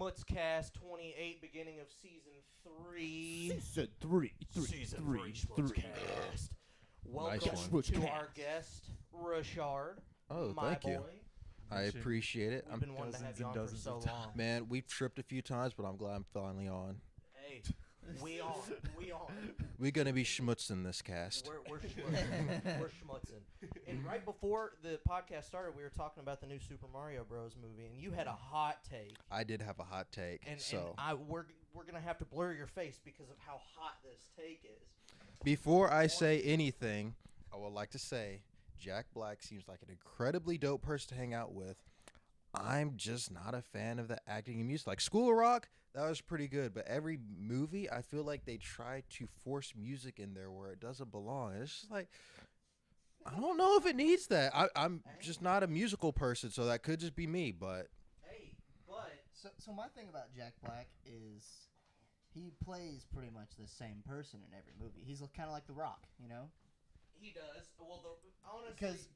SchmutzCast 28, beginning of season 3. Season 3. Season 3 SchmutzCast. Welcome one. to our guest, Rashard. Oh, my thank boy. you. I appreciate it. We've been wanting to have you on for so long. Man, we've tripped a few times, but I'm glad I'm finally on. Hey, we on. We're going to be schmutzing this cast. We're schmutzing. We're schmutzing. And right before the podcast started, we were talking about the new Super Mario Bros. Movie, and you had a hot take. I did have a hot take. And so we're going to have to blur your face because of how hot this take is. Before I say anything, I would like to say Jack Black seems like an incredibly dope person to hang out with. I'm just not a fan of the acting and music. Like School of Rock, that was pretty good. But every movie, I feel like they try to force music in there where it doesn't belong. And it's just like, I don't know if it needs that. I'm just not a musical person, so that could just be me. But So my thing about Jack Black is he plays pretty much the same person in every movie. He's kind of like The Rock, you know? He does. Well, honestly, because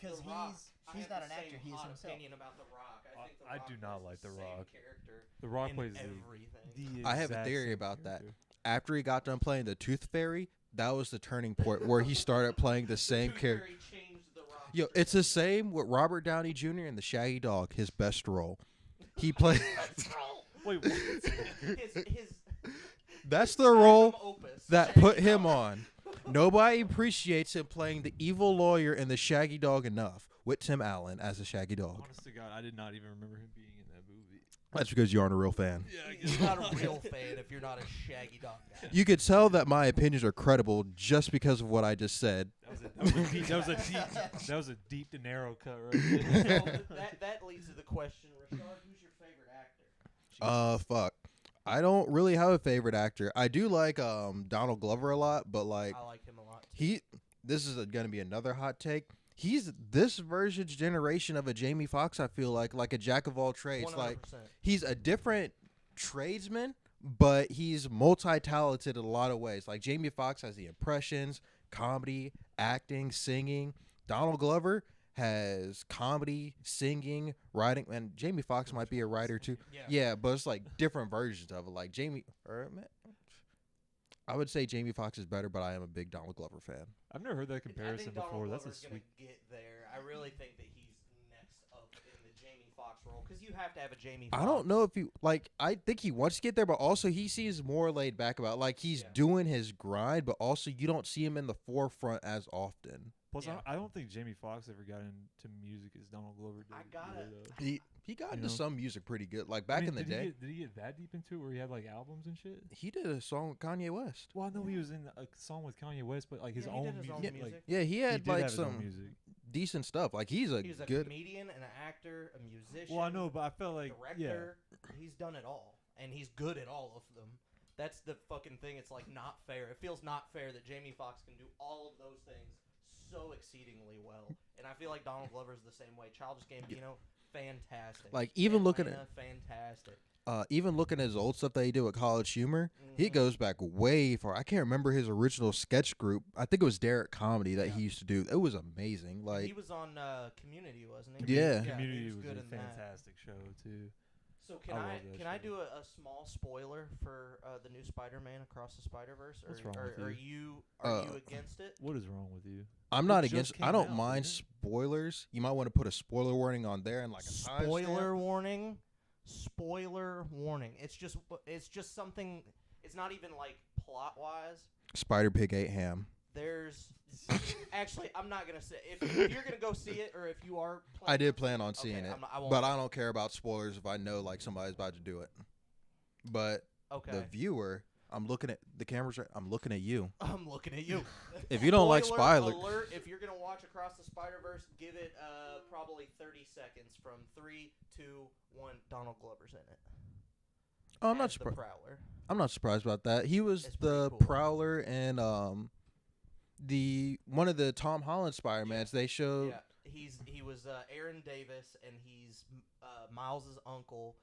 he's not an actor. He is himself. Opinion about The Rock. I think The I Rock do not plays like The the same Rock. character The Rock in plays everything. I have a exact theory same about that. character. After he got done playing the Tooth Fairy, that was the turning point where he started playing the same character. Yo, it's the same with Robert Downey Jr. in The Shaggy Dog, his best role. He played. Wait, what? his That's the role opus, that Shaggy put him Dog. on. Nobody appreciates him playing the evil lawyer in The Shaggy Dog enough with Tim Allen as the Shaggy Dog. Honest to God, I did not even remember him being in that movie. That's because you aren't a real fan. Yeah, You're not a real fan if you're not a Shaggy Dog guy. You could tell that my opinions are credible just because of what I just said. That was a deep and narrow cut right there. So that leads to the question, Rashard, who's your favorite actor? Fuck. I don't really have a favorite actor. I do like Donald Glover a lot, but like I like him a lot too. this is going to be another hot take. He's this version's generation of a Jamie Foxx, I feel like a jack of all trades. 100%. Like he's a different tradesman, but he's multi-talented in a lot of ways. Like Jamie Foxx has the impressions, comedy, acting, singing. Donald Glover has comedy, singing, writing, and Jamie Foxx might be a writer too. Yeah, but it's like different versions of it. Like I would say Jamie Foxx is better, but I am a big Donald Glover fan. I've never heard that I comparison think before. Donald That's a Glover's sweet. gonna get there. I really think that he's next up in the Jamie Foxx role because you have to have a Jamie Foxx. I don't know if he I think he wants to get there, but also he seems more laid back about it. Like he's doing his grind, but also you don't see him in the forefront as often. Plus, Yeah. I don't think Jamie Foxx ever got into music as Donald Glover did. I gotta- really, though. He got You into know? some music pretty good. Like back I mean, in the day, did he get that deep into it where he had like albums and shit? he did a song with Kanye West. Well, I know he was in a song with Kanye West, but like his Yeah, he own did his music. own like, music. Yeah, he he had did like have his own some music. decent stuff. Like he's a He's a good. comedian, an actor, a musician. Well, I know, but I felt like director. He's done it all, and he's good at all of them. That's the fucking thing. It's like not fair. It feels not fair that Jamie Foxx can do all of those things so exceedingly well, and I feel like Donald Glover's the same way. Childish Gambino, fantastic. Like, even looking at- Atlanta, fantastic. Even looking at his old stuff that he did with College Humor, he Mhm. goes back way far. I can't remember his original sketch group. I think it was Derek Comedy that Yeah. he used to do. It was amazing. Like He was on Community, wasn't he? Yeah. Community he was good a in that. fantastic show too. So I love that can I show. do a small spoiler for the new Spider-Man Across the Spider-Verse? What's Or, wrong or with are you? you against it? What is wrong with you? I'm not It just against. I came don't out, mind didn't spoilers. You might want to put a spoiler warning on there and like a Spoiler timestamp. warning. Spoiler warning. It's just something. It's not even like plot wise. Spider Pig ate ham. There's actually I'm not gonna say if you're gonna go see it or if you are. I did plan on seeing Okay, it, I won't. but I don't care about spoilers if I know like somebody's about to do it. But Okay. the viewer, I'm looking at the cameras. Right, I'm looking at you. I'm looking at you. If you don't like Spoiler spoiler, alert, if you're gonna watch Across the Spider-Verse, give it probably 30 seconds. From 3, 2, 1. Donald Glover's in it. oh, I'm not as the surprised. Prowler. I'm not surprised about that. He was It's the pretty cool. Prowler and the one of the Tom Holland Spider-Mans. They showed. Yeah, he was Aaron Davis, and he's Miles's uncle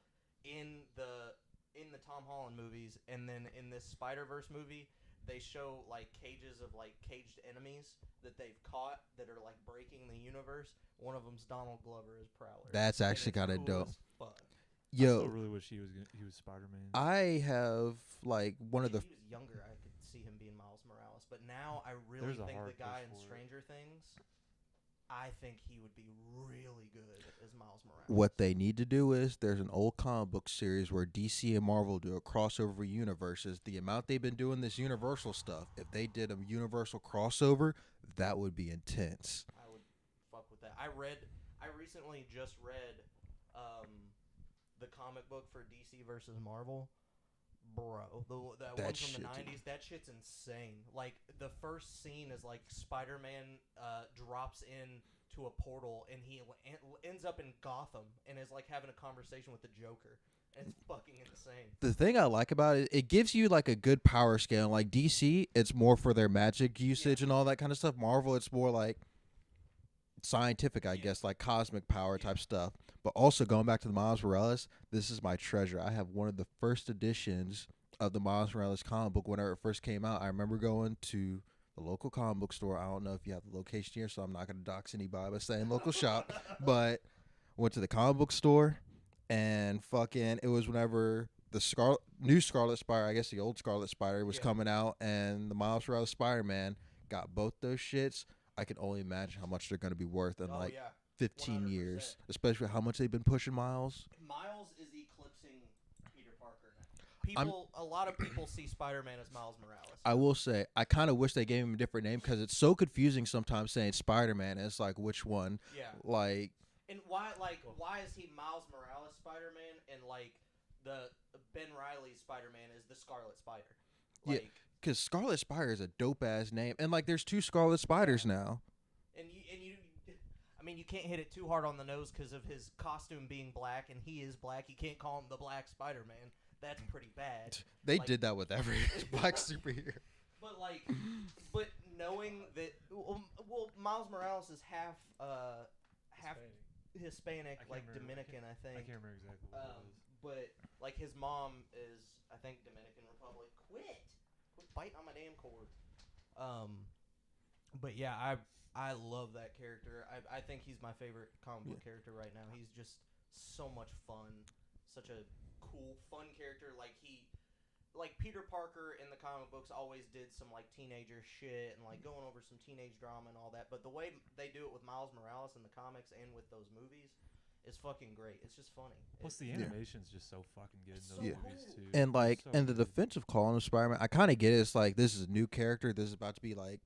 in the Tom Holland movies, and then in this Spider-Verse movie, they show like cages of like caged enemies that they've caught that are like breaking the universe. One of them's Donald Glover as Prowler. That's And actually it's kinda cool dope. as fuck. Yo, still really wish he was Spider-Man. I have like one of the. If he was younger, I could see him being Miles Morales. But now I really There's a think hard the guy push in for it. Stranger Things, I think he would be really good as Miles Morales. What they need to do is there's an old comic book series where DC and Marvel do a crossover universes. The amount they've been doing this Universal stuff, if they did a Universal crossover, that would be intense. I would fuck with that. I recently just read the comic book for DC versus Marvel. Bro, that one from the 90s, that shit's insane. Like, the first scene is like Spider-Man drops in to a portal and he ends up in Gotham and is like having a conversation with the Joker. And it's fucking insane. The thing I like about it, it gives you like a good power scale. Like DC, it's more for their magic usage and all that kind of stuff. Marvel, it's more like scientific, I guess, like cosmic power type stuff. But also going back to the Miles Morales, this is my treasure. I have one of the first editions of the Miles Morales comic book whenever it first came out. I remember going to the local comic book store. I don't know if you have the location here, so I'm not going to dox anybody by saying local shop. But went to the comic book store, and fucking, it was whenever the new Scarlet Spider, I guess the old Scarlet Spider was coming out, and the Miles Morales Spider-Man got both those shits. I can only imagine how much they're going to be worth in 15 100%. years, especially how much they've been pushing Miles. Miles is eclipsing Peter Parker now. A lot of people see Spider-Man as Miles Morales. I will say, I kind of wish they gave him a different name because it's so confusing sometimes saying Spider-Man. It's like, which one? Yeah. Like, and why is he Miles Morales Spider-Man and like the Ben Reilly Spider-Man is the Scarlet Spider? Like, yeah, because Scarlet Spider is a dope ass name, and like, there's 2 Scarlet Spiders now. And you, I mean, you can't hit it too hard on the nose because of his costume being black, and he is black. You can't call him the Black Spider-Man. That's pretty bad. They did that with every black superhero. But knowing that, well, Miles Morales is half Hispanic, like Dominican, I think. I can't remember exactly what it was. But like his mom is, I think, Dominican Republic. Quit biting on my damn cord. But yeah, I love that character. I think he's my favorite comic book character right now. He's just so much fun, such a cool, fun character. Like Peter Parker in the comic books always did some like teenager shit and like going over some teenage drama and all that. But the way they do it with Miles Morales in the comics and with those movies is fucking great. It's just funny. Plus the animation's just so fucking good in those movies too. And like, so and the defensive calling of Spider-Man, I kind of get it. It's like, this is a new character. This is about to be like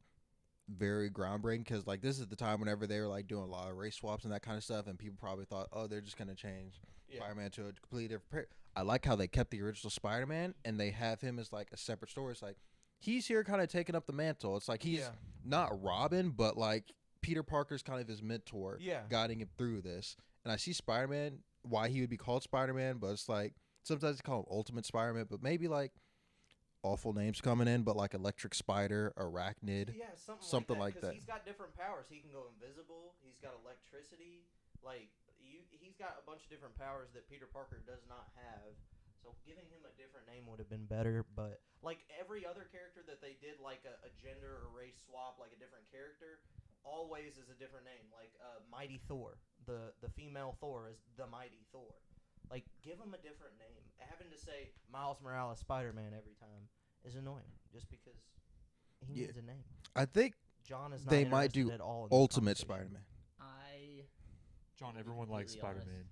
very groundbreaking because like this is the time whenever they were like doing a lot of race swaps and that kind of stuff, and people probably thought, oh, they're just gonna change Spider-Man to a completely different. I like how they kept the original Spider-Man and they have him as like a separate story. It's like he's here kind of taking up the mantle. It's like he's not Robin, but like Peter Parker's kind of his mentor, guiding him through this. And I see Spider-Man, why he would be called Spider-Man, but it's like sometimes they call him Ultimate Spider-Man, but maybe like awful names coming in, but like Electric Spider, Arachnid, something like that. He's got different powers. He can go invisible. He's got electricity. Like he's got a bunch of different powers that Peter Parker does not have. So giving him a different name would have been better. But like every other character that they did, like a gender or race swap, like a different character, always is a different name. Like Mighty Thor, the female Thor is the Mighty Thor. Like, give him a different name. Having to say Miles Morales Spider-Man every time is annoying, just because he needs a name. I think John is not they might do at all in Ultimate Spider-Man. John, everyone likes Spider-Man.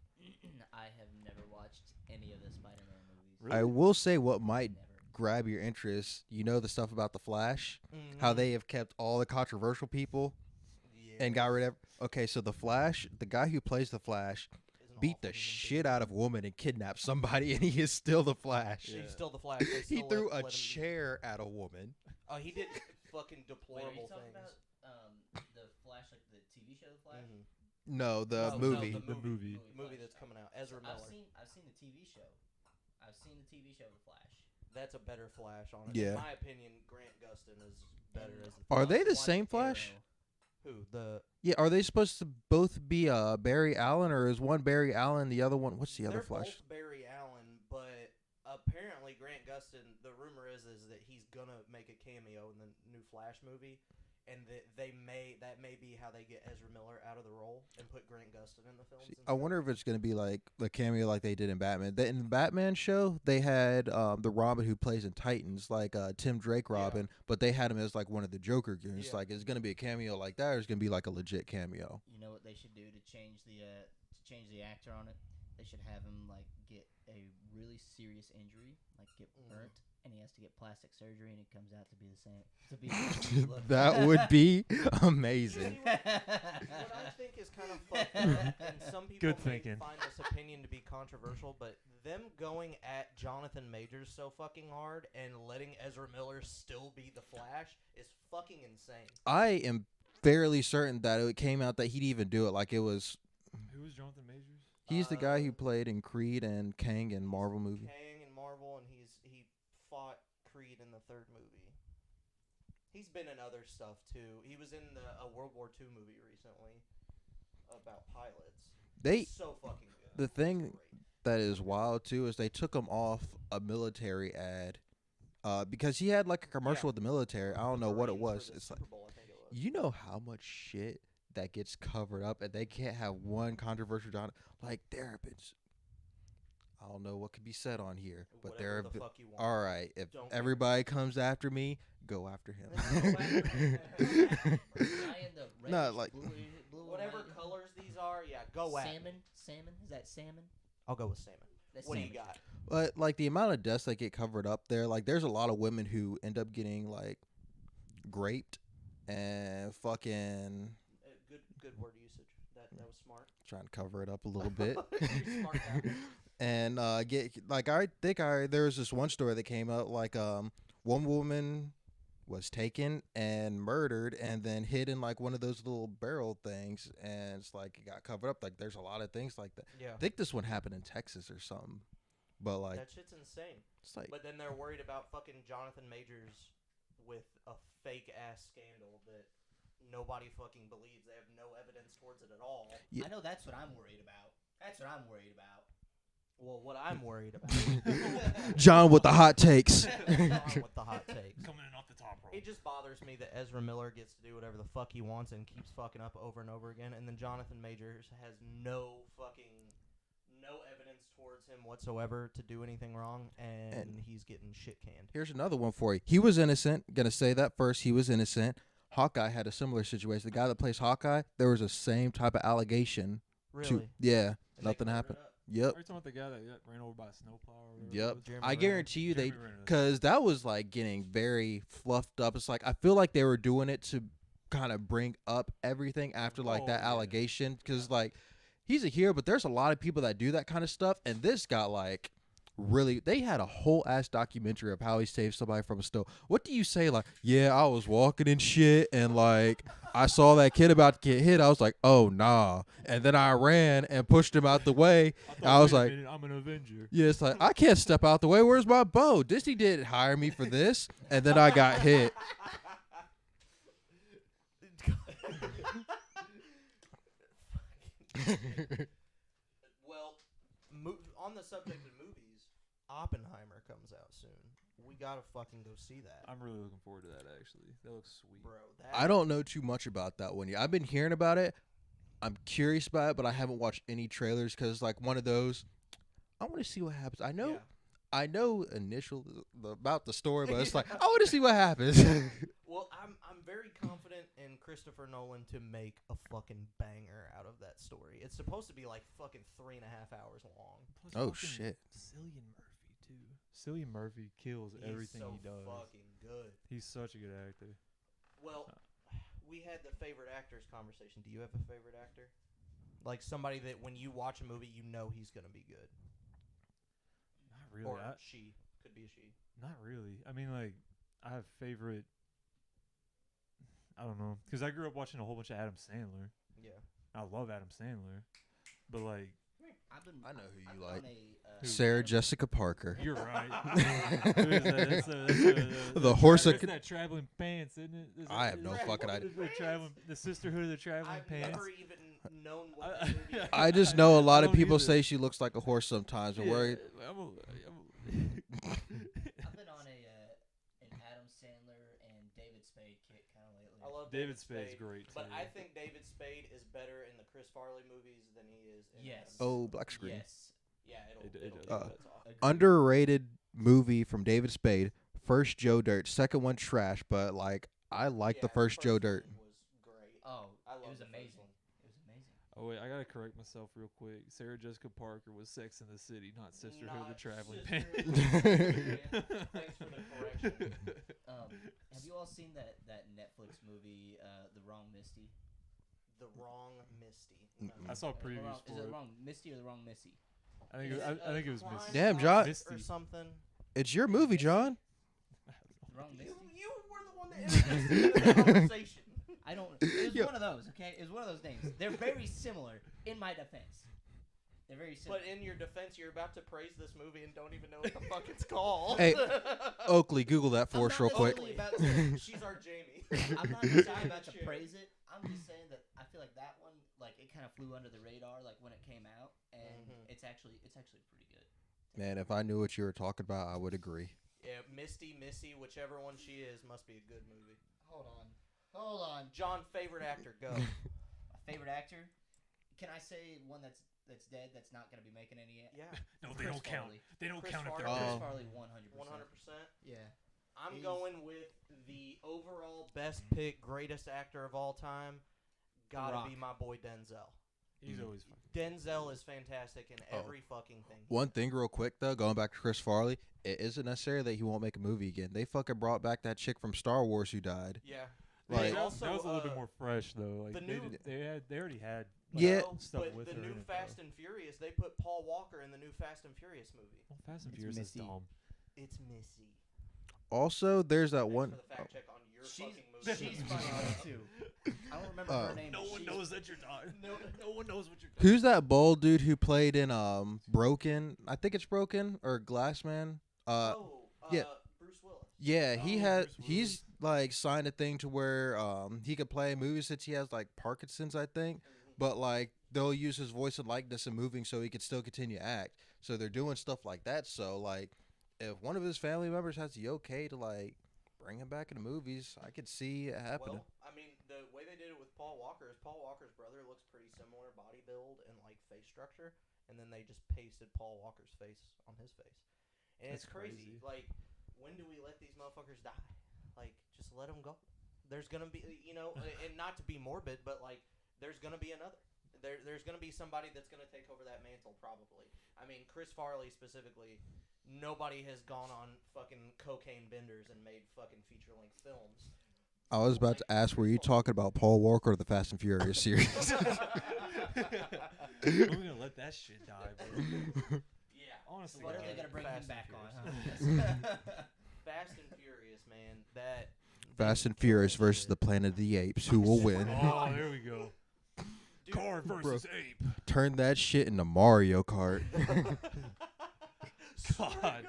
I have never watched any of the Spider-Man movies. Really? I will say what might grab your interest. You know the stuff about the Flash, how they have kept all the controversial people and got rid of. Okay, so the Flash, the guy who plays the Flash, beat the shit out of a woman and kidnapped somebody, and he is still the Flash. He's still the Flash. He threw a chair at a woman. Oh, he did fucking deplorable Wait, are you talking things. about the Flash, like the TV show, The Flash? No, the No, movie. the movie that's coming out. Ezra Miller. I've seen the TV show. I've seen the TV show, The Flash. That's a better Flash on it. Yeah. In my opinion, Grant Gustin is better as the Are Flash. they the same Flash? Who? The Yeah, are they supposed to both be Barry Allen, or is one Barry Allen, the other one? What's the other They're Flash? both Barry Allen, but apparently Grant Gustin, the rumor is that he's gonna make a cameo in the new Flash movie, and that may be how they get Ezra Miller out of the role and put Grant Gustin in the films. I wonder if it's going to be like the cameo like they did in Batman. In the Batman show, they had the Robin who plays in Titans, like Tim Drake Robin, but they had him as like one of the Joker goons. Yeah. Like, is it going to be a cameo like that, or is it going to be like a legit cameo? You know what they should do to change the actor on it? They should have him like get a really serious injury, like get burnt, and he has to get plastic surgery, and it comes out to be the same. That would be amazing. What I think is kind of fucked up, and some people may find this opinion to be controversial, but them going at Jonathan Majors so fucking hard and letting Ezra Miller still be the Flash is fucking insane. I am fairly certain that it came out that he'd even do it. Like it was. Who was Jonathan Majors? He's the guy who played in Creed and Kang in Marvel movie. Kang in Marvel, and he fought Creed in the third movie. He's been in other stuff too. He was in a World War II movie recently about pilots. He's so fucking good. The thing that is wild too is they took him off a military ad because he had like a commercial with the military. I don't know what it was. It's like, you know how much shit that gets covered up, and they can't have one controversial genre. Like there have been, I don't know what could be said on here, but Whatever there have the been. fuck you want. All right, if Don't everybody comes after me, go after him. No, like whatever colors these are, yeah, go at salmon. Salmon is that salmon? I'll go with salmon. What do you got? But like the amount of deaths that get covered up there, like there's a lot of women who end up getting like raped and fucking. Good word usage. That was smart. Trying to cover it up a little bit. You're smart guy. And get like I think there was this one story that came out like one woman was taken and murdered and then hid in like one of those little barrel things, and it's like it got covered up. Like there's a lot of things like that. Yeah. I think this one happened in Texas or something. But like that shit's insane. It's like, but then they're worried about fucking Jonathan Majors with a fake ass scandal that nobody fucking believes. They have no evidence towards it at all. Yeah. I know that's what I'm worried about. That's what I'm worried about. Well, what I'm worried about. John with the hot takes. John with the hot takes. Coming in off the top rope. It just bothers me that Ezra Miller gets to do whatever the fuck he wants and keeps fucking up over and over again, and then Jonathan Majors has no evidence towards him whatsoever to do anything wrong, and he's getting shit canned. Here's another one for you. He was innocent. Gonna say that first. He was innocent. Hawkeye had a similar situation. The guy that plays Hawkeye, there was the same type of allegation. Really? Yeah. Nothing happened. Yep. Are you talking about the guy that got ran over by a snowplow? Or Yep. Jeremy I Renner. guarantee you Jeremy Renner. because that was like getting very fluffed up. It's like I feel like they were doing it to kind of bring up everything after like that yeah. allegation, because like he's a hero, but there's a lot of people that do that kind of stuff, and this got like really. They had a whole ass documentary of how he saved somebody from a stove. What do you say? Like, yeah, I was walking and shit, and like I saw that kid about to get hit. I was like, oh nah, and then I ran and pushed him out the way. I was like, I'm an Avenger. yeah, it's like I can't step out the way. Where's my bow? Disney didn't hire me for this, and then I got hit. Well, on the subject of movies, Oppenheimer comes out soon. We gotta fucking go see that. I'm really looking forward to that. Actually, that looks sweet, Bro, I don't know too much about that one yet. I've been hearing about it. I'm curious about it, but I haven't watched any trailers because it's like one of those. I want to see what happens. I know. Yeah. I know about the story, but it's like I want to see what happens. Well, I'm very confident in Christopher Nolan to make a fucking banger out of that story. It's supposed to be like fucking 3.5 hours long. Plus Oh, fucking shit. Cillian Murphy too. Cillian Murphy kills everything so he does. Fucking good. He's such a good actor. Well, we had the favorite actors conversation. Do you have a favorite actor? Like somebody that when you watch a movie, you know he's gonna be good. Not really. Or she could be a she. Not really. I mean, like, I have favorite. I don't know, because I grew up watching a whole bunch of Adam Sandler. Yeah. I love Adam Sandler, but like, I know who you I've like. been on Sarah Jessica Parker. you're right. Who is that? That's The horse That's that that traveling pants, isn't it? I have no fucking idea. The sisterhood of the traveling I've pants. never even known what the movie is. I just know a lot of don't people either. say she looks like a horse sometimes. And Yeah, I've been on an Adam Sandler and David Spade kick kind of lately. I love David Spade's great, but too. I think David Spade is better in the Chris Farley movies than he is in Yes. Oh, black screen. Yes. Yeah, it'll It kick does. its off. Agreed. Underrated movie from David Spade. First Joe Dirt. Second one trash, but like I like the Yeah, first Joe one Dirt. was great. Oh, I it love was the first amazing. one. It was amazing. Oh wait, I gotta correct myself real quick. Sarah Jessica Parker was Sex in the City, not Sisterhood of the Not Traveling Sisterhood Pants. of the Traveling Pants. Thanks for the correction. Have you all seen that Netflix movie, The Wrong Misty? The Wrong Misty. Mm-mm. I saw Is it previews wrong- for Is it it. Wrong Misty or The Wrong Missy? I think Is I think it was crime Misty. Damn, John. Misty. Or something. It's your movie, John. The Wrong You, Misty? you were the one that introduced the conversation. I don't. It was Yo. one of those. Okay, it was one of those names. They're very similar. In my defense, they're very similar. But in your defense, you're about to praise this movie and don't even know what the fuck it's called. Hey, Oakley, Google that for I'm us not real quick. necessarily about to- She's our Jamie. I'm not necessarily about to praise it. I'm just saying that I feel like that one, like it kind of flew under the radar, like when it came out, and it's actually pretty good. Man, if I knew what you were talking about, I would agree. Yeah, Misty, Missy, whichever one she is, must be a good movie. Hold on. John, favorite actor, go. My favorite actor? Can I say one that's dead that's not gonna be making any? Yeah, No, they Chris don't count. Farley. They don't Chris count if they're Farley. Chris Oh. Farley, 100%. 100%. Yeah. I'm He's- going with the overall best pick, greatest actor of all time. Gotta Rock. be my boy Denzel. He's always fun. Denzel is fantastic in Oh. every fucking thing. One thing, real quick though, going back to Chris Farley, it isn't necessary that he won't make a movie again. They fucking brought back that chick from Star Wars who died. Yeah. Like- They also, that was a little bit more fresh though. Like the they, new- they already had Yeah. No, stuff but with the her new in it, Fast though. and Furious, they put Paul Walker in the new Fast and Furious movie. Well, Fast and It's Furious Missy. is dumb. It's Missy. Also, there's that Thanks one. for the fact check on your She's fucking movie. she's funny though, too. I don't remember her name. No but one she's- knows that you're dying. No one knows what you're. Who's that bald dude who played in Broken? I think it's Broken or Glassman. Yeah. Bruce Willis. Yeah, he Oh, had. Bruce Willis. He's like signed a thing to where he could play movies since he has like Parkinson's, I think. But like they'll use his voice and likeness in moving so he could still continue to act. So they're doing stuff like that. So like, if one of his family members has the okay to like bring him back into movies, I could see it happening. Well, I mean, the way they did it with Paul Walker is Paul Walker's brother looks pretty similar body build and like face structure, and then they just pasted Paul Walker's face on his face, and That's it's crazy. crazy. Like, when do we let these motherfuckers die? Like, just let them go. There's gonna be, and not to be morbid, but like, there's gonna be another. There's gonna be somebody that's gonna take over that mantle probably. I mean, Chris Farley specifically. Nobody has gone on fucking cocaine benders and made fucking feature-length films. I was about to ask, were you talking about Paul Walker or the Fast and Furious series? We're gonna let that shit die, bro. Yeah. Honestly, What are they Fucking gonna bring Fast him back and on? Furious. Huh? Fast and Furious, man. That. Fast and Furious versus the Planet of the Apes. Who will win? Oh, there we go. Dude, Car versus ape. Turn that shit into Mario Kart. swear to God.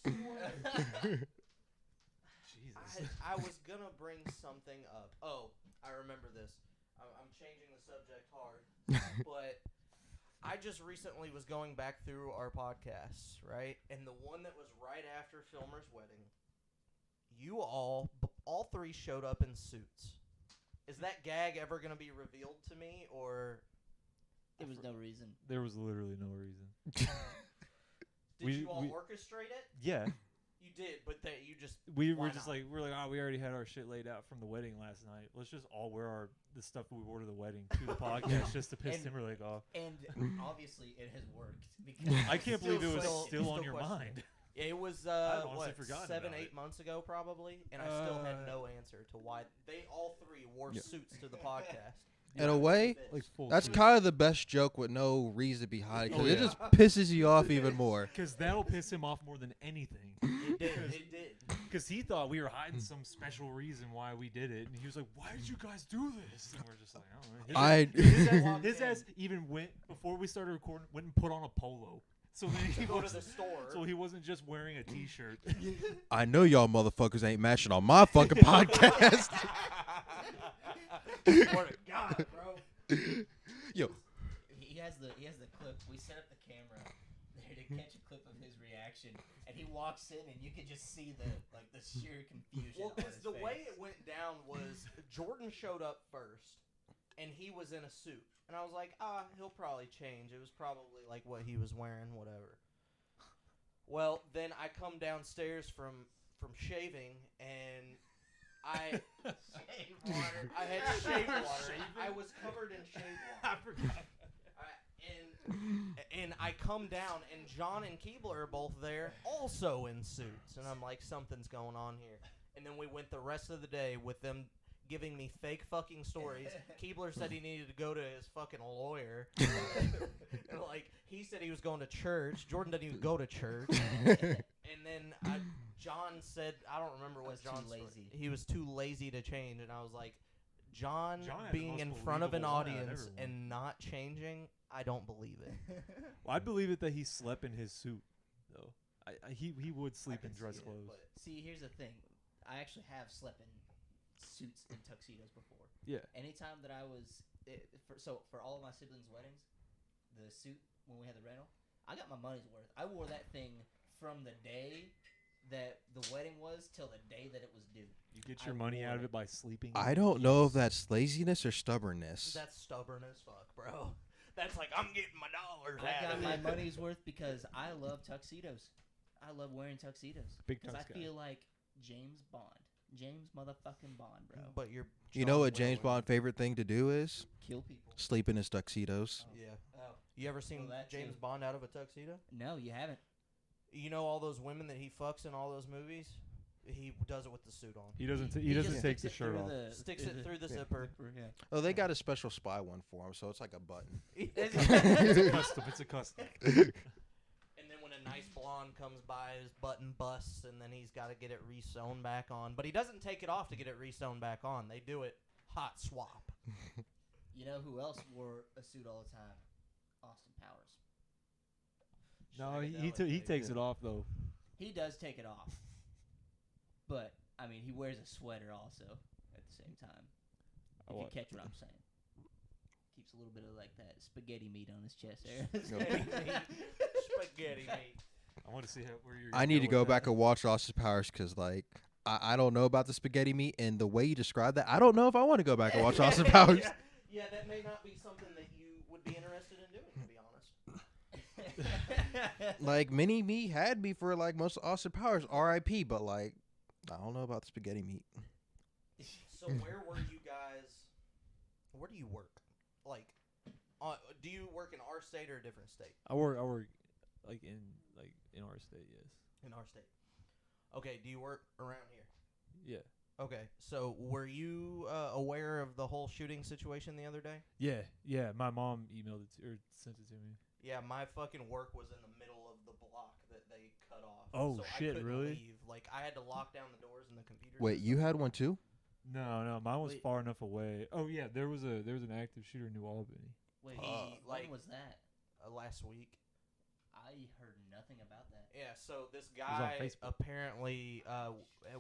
God. Jesus. I was gonna bring something up. Oh, I remember this. I'm changing the subject hard, but I just recently was going back through our podcasts, right? And the one that was right after Filmer's wedding, you all three showed up in suits. Is that gag ever gonna be revealed to me, or There was no reason. There was literally no reason. did We- you all we- orchestrate it? Yeah, You did, but that you just we Why were just not? like oh, we already had our shit laid out from the wedding last night. Let's just all wear the stuff we wore to the wedding to the podcast just to piss And- Timberlake off. And obviously it has worked because I can't Still believe it was still- still on still your questioning. mind. It was I'd honestly what, forgotten 7, about 8 it. months ago probably, and I still had Uh, no answer to why they all three wore Yeah. suits to the podcast. In a way, Like full that's kind of the best joke with no reason behind it, Oh, because it yeah. just pisses you off even more. because that'll piss him off more than anything. It did. It did. Because he thought we were hiding some special reason why we did it, and he was like, "Why did you guys do this?" And we're just like, "I don't know." His ass even went before we started recording. Went and put on a polo, so then he Go to was the store. so he wasn't just wearing a t-shirt. I know y'all motherfuckers ain't matching on my fucking podcast. Swear to God, bro. Yo, he has the clip. We set up the camera there to catch a clip of his reaction reaction, and he walks in, and you could just see the sheer confusion. Well, on because his the face. way it went down was Jordan showed up first, and he was in a suit, and I was like, he'll probably change. It was probably like what he was wearing, whatever. Well, then I come downstairs from shaving, and I had shave water. I was covered in shave water. I forgot. And I come down, and John and Keibler are both there, also in suits. And I'm like, something's going on here. And then we went the rest of the day with them giving me fake fucking stories. Keibler said he needed to go to his fucking lawyer. And like, he said he was going to church. Jordan doesn't even go to church. And then John said, I don't remember what John said. He was too lazy to change. And I was like, John being in front of an audience and not changing, I don't believe it. Well, I'd believe it that he slept in his suit, though. He would sleep in dress clothes. See, here's the thing. I actually have slept in suits and tuxedos before. Yeah. Anytime that I was for all of my siblings' weddings, the suit when we had the rental, I got my money's worth. I wore that thing from the day that the wedding was till the day that it was due. You get your money out of it by sleeping. I don't know if that's laziness or stubbornness. That's stubborn as fuck, bro. That's like, I'm getting my dollars I out of got it. my money's worth because I love tuxedos. I love wearing tuxedos. Big Because I tux guy. feel like James Bond. James motherfucking Bond, bro. But you're You know John what James Willer. Bond's favorite thing to do is? Kill people. Sleep in his tuxedos. Yeah. Oh. You ever seen Well, that James too. Bond out of a tuxedo? No, you haven't. You know all those women that he fucks in all those movies? He does it with the suit on. He doesn't just take sticks the it shirt through off. Sticks it through the zipper. Yeah. Oh, they got a special spy one for him, so it's like a button. It's a custom. It's a custom. And then when a nice blonde comes by, his button busts, and then he's got to get it re-sewn back on. But he doesn't take it off to get it re-sewn back on. They do it hot swap. You know who else wore a suit all the time? Austin Powers. No, he takes it off though. He does take it off. But, I mean, he wears a sweater also at the same time. If you catch what I'm saying. Keeps a little bit of, like, that spaghetti meat on his chest there. Spaghetti meat. I want to see where you're. I need to go back and watch Austin Powers because, like, I don't know about the spaghetti meat, and the way you described that, I don't know if I want to go back and watch Austin Powers. Yeah, that may not be something that you would be interested in doing, to be honest. Like, Mini Me had me for, like, most of Austin Powers, R.I.P., but, like, I don't know about the spaghetti meat. So where were you guys? Where do you work? Like, do you work in our state or a different state? I work like in our state, yes. In our state. Okay, do you work around here? Yeah. Okay, so were you aware of the whole shooting situation the other day? Yeah. My mom emailed it or sent it to me. Yeah, my fucking work was in the middle of the block that they cut off. Oh, so shit, I couldn't really? leave. Like, I had to lock down the doors and the computers. Wait, you had one too? No, mine was Wait. far enough away. Oh yeah, there was an active shooter in New Albany. Wait, like- when was that? Last week. I heard nothing about that. Yeah, so this was on guy Facebook. apparently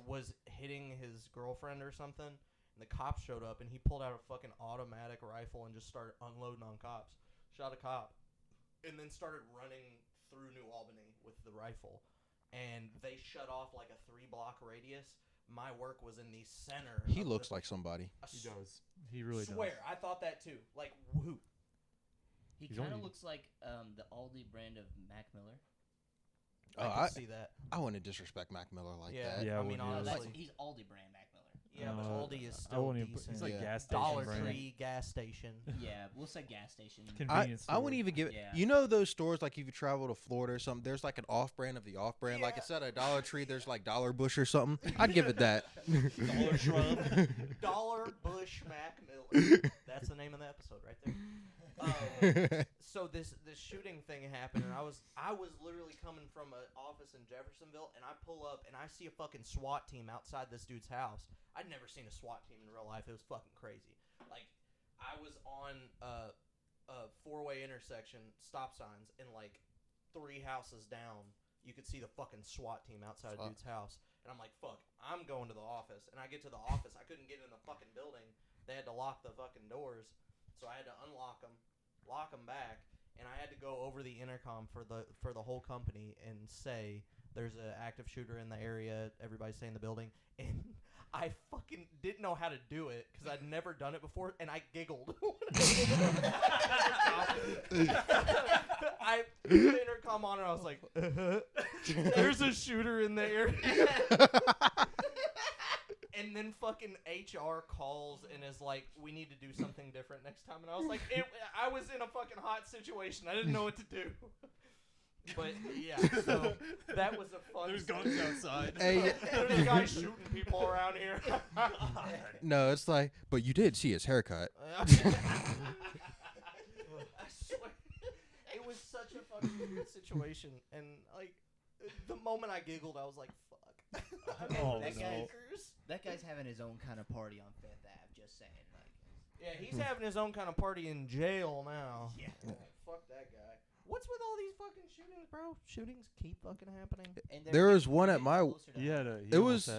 was hitting his girlfriend or something, and the cops showed up, and he pulled out a fucking automatic rifle and just started unloading on cops. Shot a cop, and then started running through New Albany with the rifle. And they shut off like a 3-block radius. My work was in the center. He of looks the, like somebody. He does. He really does. Swear, I thought that too. Like, who? He He's kind of only- looks like the Aldi brand of Mac Miller. Oh, I can see that. I wouldn't disrespect Mac Miller like Yeah, that. Yeah, I mean, well, yeah. honestly. He's Aldi brand Mac Miller. Yeah, but Aldi is I still wouldn't even put- decent. He's like Yeah. gas station Dollar brand. Tree, gas station. Yeah, we'll say gas station. Convenience I wouldn't store. even give it. Yeah. You know those stores, like if you travel to Florida or something, there's like an off-brand of the off-brand. Like Yeah. instead of Dollar Tree, there's like Dollar Bush or something. I'd give it that. Dollar Shrub. Dollar Bush Mac Miller. That's the name of the episode right there. So this shooting thing happened, and I was literally coming from an office in Jeffersonville, and I pull up and I see a fucking SWAT team outside this dude's house. I'd never seen a SWAT team in real life. It was fucking crazy. Like, I was on a 4-way intersection, stop signs, and like 3 houses down, you could see the fucking SWAT team outside a dude's house. And I'm like, fuck, I'm going to the office. And I get to the office, I couldn't get in the fucking building. They had to lock the fucking doors, so I had to unlock them, lock them back, and I had to go over the intercom for the whole company and say there's an active shooter in the area. Everybody stay in the building, and I fucking didn't know how to do it because I'd never done it before, and I giggled. I put the intercom on, and I was like, "There's a shooter in the area." And then fucking HR calls and is like, "We need to do something different next time." And I was like, I was in a fucking hot situation. I didn't know what to do. But yeah, so that was a fun. There's guns outside. Hey, there's guys shooting people around here. no, it's like, but you did see his haircut. I swear, it was such a fucking weird situation, and like the moment I giggled, I was like, "Fuck." Oh, that guy's having his own kind of party on Fifth Ave. Just saying, like. Yeah, he's having his own kind of party in jail now. Yeah. Fuck that guy. What's with all these fucking shootings, bro? Shootings keep fucking happening. And There was one at my. Yeah, It was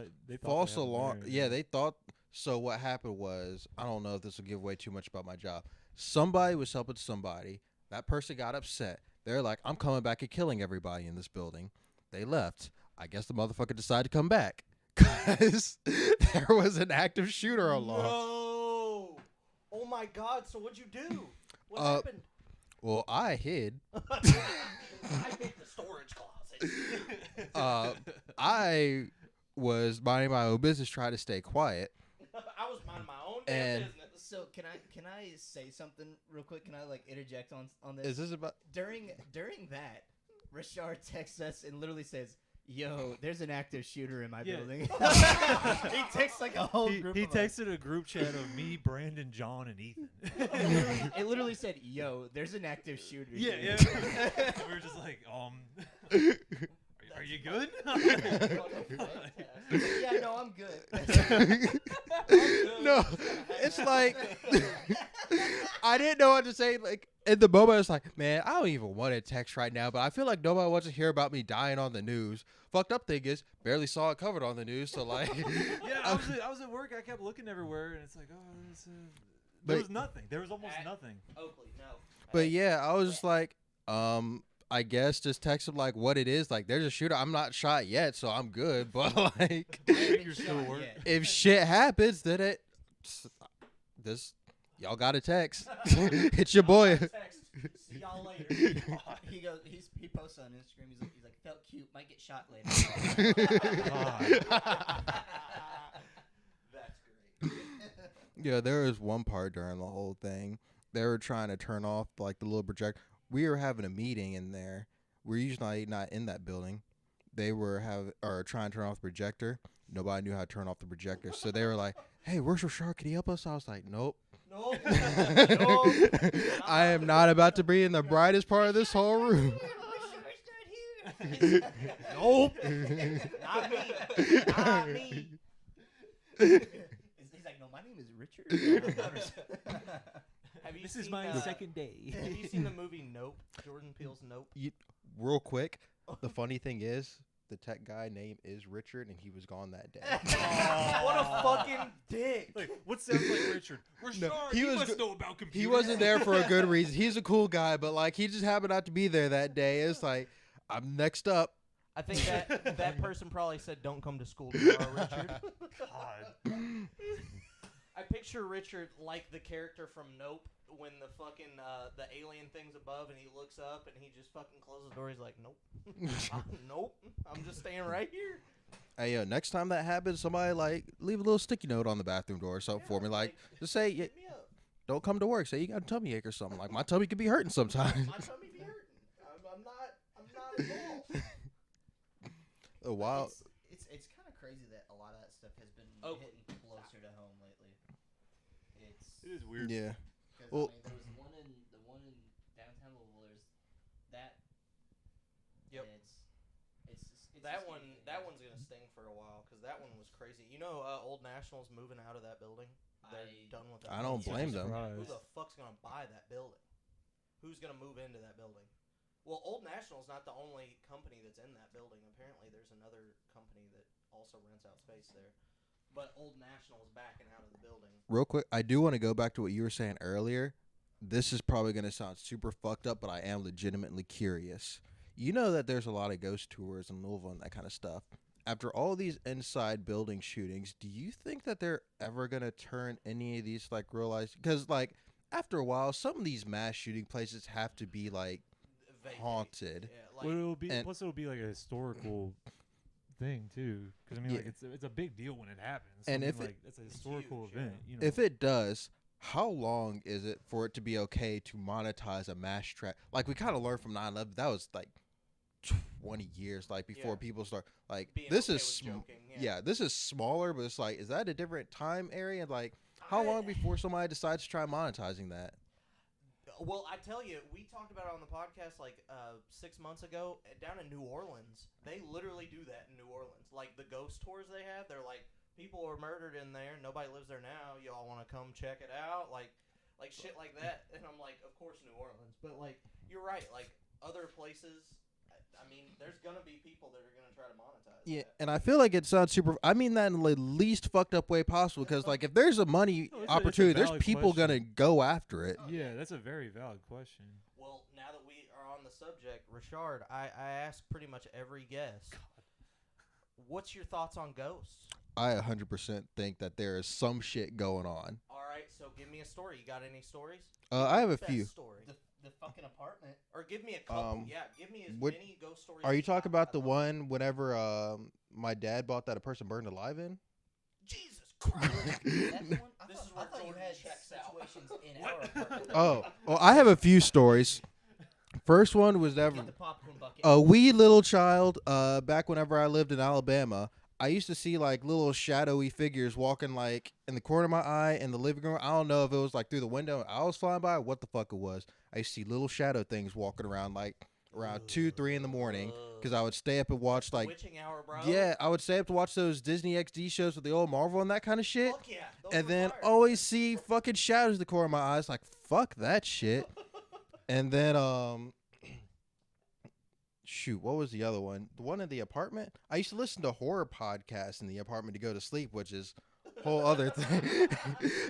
false alarm. Yeah, they thought. So what happened was, I don't know if this will give away too much about my job. Somebody was helping somebody. That person got upset. They're like, "I'm coming back and killing everybody in this building." They left. I guess the motherfucker decided to come back because there was an active shooter along. No! Oh my God! So what'd you do? What happened? Well, I hid. I hit the storage closet. I was minding my own business, trying to stay quiet. I was minding my own damn business. So can I say something real quick? Can I like interject on this? Is this about during that? Rashard texts us and literally says, "Yo, there's an active shooter in my building." He texts like a whole group. He of texted a group chat of me, Brandon, John, and Ethan. It literally said, "Yo, there's an active shooter." Yeah, here." yeah. We were just like, are you good? Yeah, no, I'm good. No, it's like I didn't know what to say. Like in the moment, it's like, man, I don't even want to text right now, but I feel like nobody wants to hear about me dying on the news. Fucked up thing is, barely saw it covered on the news, so like, yeah, I was at work. I kept looking everywhere, and it's like, there was nothing. There was almost nothing. Oakley, no. But yeah, I was just like, I guess just text him like what it is. Like, there's a shooter. I'm not shot yet, so I'm good. But like, You're still at work. if shit happens, then y'all got a text. It's your boy. See y'all later. He posts on Instagram. He's like felt cute. Might get shot later. That's great. Yeah, there was one part during the whole thing. They were trying to turn off like the little projector. We were having a meeting in there. We're usually not in that building. They were trying to turn off the projector. Nobody knew how to turn off the projector, so they were like, "Hey, where's Rashard? Can you help us?" I was like, "Nope." Nope. I am not about to be in the brightest part of this whole room. Nope. Not me. Not me. He's like, "No, my name is Richard." This is my second day. Have you seen the movie Nope? Jordan Peele's Nope? Real quick, the funny thing is, the tech guy name is Richard, and he was gone that day. What a fucking dick! Like, what sounds like Richard? Rashard, he must know about computers. He wasn't there for a good reason. He's a cool guy, but like he just happened not to be there that day. It's like, I'm next up. I think that person probably said, "Don't come to school tomorrow, Richard." God. I picture Richard like the character from Nope when the fucking the alien thing's above and he looks up and he just fucking closes the door. He's like, "Nope, nope, I'm just staying right here." Hey, next time that happens, somebody like leave a little sticky note on the bathroom door or something for me. Like, just say, hit me up. don't come to work. Say you got a tummy ache or something. Like my tummy could be hurting sometimes. My tummy be hurting. I'm not involved. Wow. It's kind of crazy that a lot of that stuff has been hitting closer to home lately. It is weird. Yeah. Because Well, there was the one in downtown Louisville. There's that. Yep. It's That just one, getting- that one's gonna sting for a while because that one was crazy. You know, Old National's moving out of that building. They're done with that. I don't building. blame them. Who the fuck's gonna buy that building? Who's gonna move into that building? Well, Old National's not the only company that's in that building. Apparently, there's another company that also rents out space there. But Old National is backing out of the building. Real quick, I do want to go back to what you were saying earlier. this is probably going to sound super fucked up, but I am legitimately curious. You know that there's a lot of ghost tours in Louisville and that kind of stuff. After all these inside building shootings, do you think that they're ever going to turn any of these like real life? Because like after a while, some of these mass shooting places have to be like haunted. Yeah, like, Well, it'll be and- plus it'll be like a historical thing too, because I mean, like it's a big deal when it happens. And I mean, if it- like it's a historical huge, event, yeah. you know. If it does, how long is it for it to be okay to monetize a mass track? Like we kind of learned from 9/11, that was like 20 years like before Yeah. people start like being this okay is with sm- joking, yeah, this is smaller, but it's like, is that a different time area? Like how I- long before somebody decides to try monetizing that? Well, I tell you, we talked about it on the podcast like 6 months ago down in New Orleans. They literally do that in New Orleans. Like the ghost tours they have, they're like, people were murdered in there. Nobody lives there now. Y'all want to come check it out? Like shit like that. And I'm like, of course New Orleans. But like, you're right. Like other places, I mean, there's gonna be people that are gonna try to monetize. Yeah, that. and I feel like it sounds super. I mean that in the least fucked up way possible, because like if there's a money No, it's a opportunity, there's valid people question. gonna go after it. Yeah, that's a very valid question. Well, now that we are on the subject, Rashard, I ask pretty much every guest. What's your thoughts on ghosts? I 100% think that there is some shit going on. All right, so give me a story. You got any stories? I have a Best few. Story. The fucking apartment. Or give me a couple. Um, Yeah, give me as what- many ghost stories. Are you as talking got. about the one whenever my dad bought that a person burned alive in? Jesus Christ! That's the one? I This thought, is where I thought you Jordan had checks out. situations in our apartment. Oh, well, I have a few stories. First one was ever Get the popcorn bucket. a wee little child. Back whenever I lived in Alabama, I used to see like little shadowy figures walking like in the corner of my eye in the living room. I don't know if it was like through the window and I was flying by or what the fuck it was. I used to see little shadow things walking around like around 2, 3 in the morning because I would stay up and watch like Witching Hour, bro. yeah, I would stay up to watch those Disney XD shows with the old Marvel and that kind of shit. Fuck yeah. Those And were then fire. always see fucking shadows in the corner of my eyes. Like fuck that shit. And then shoot, what was the other one? The one in the apartment? I used to listen to horror podcasts in the apartment to go to sleep, which is a whole other thing.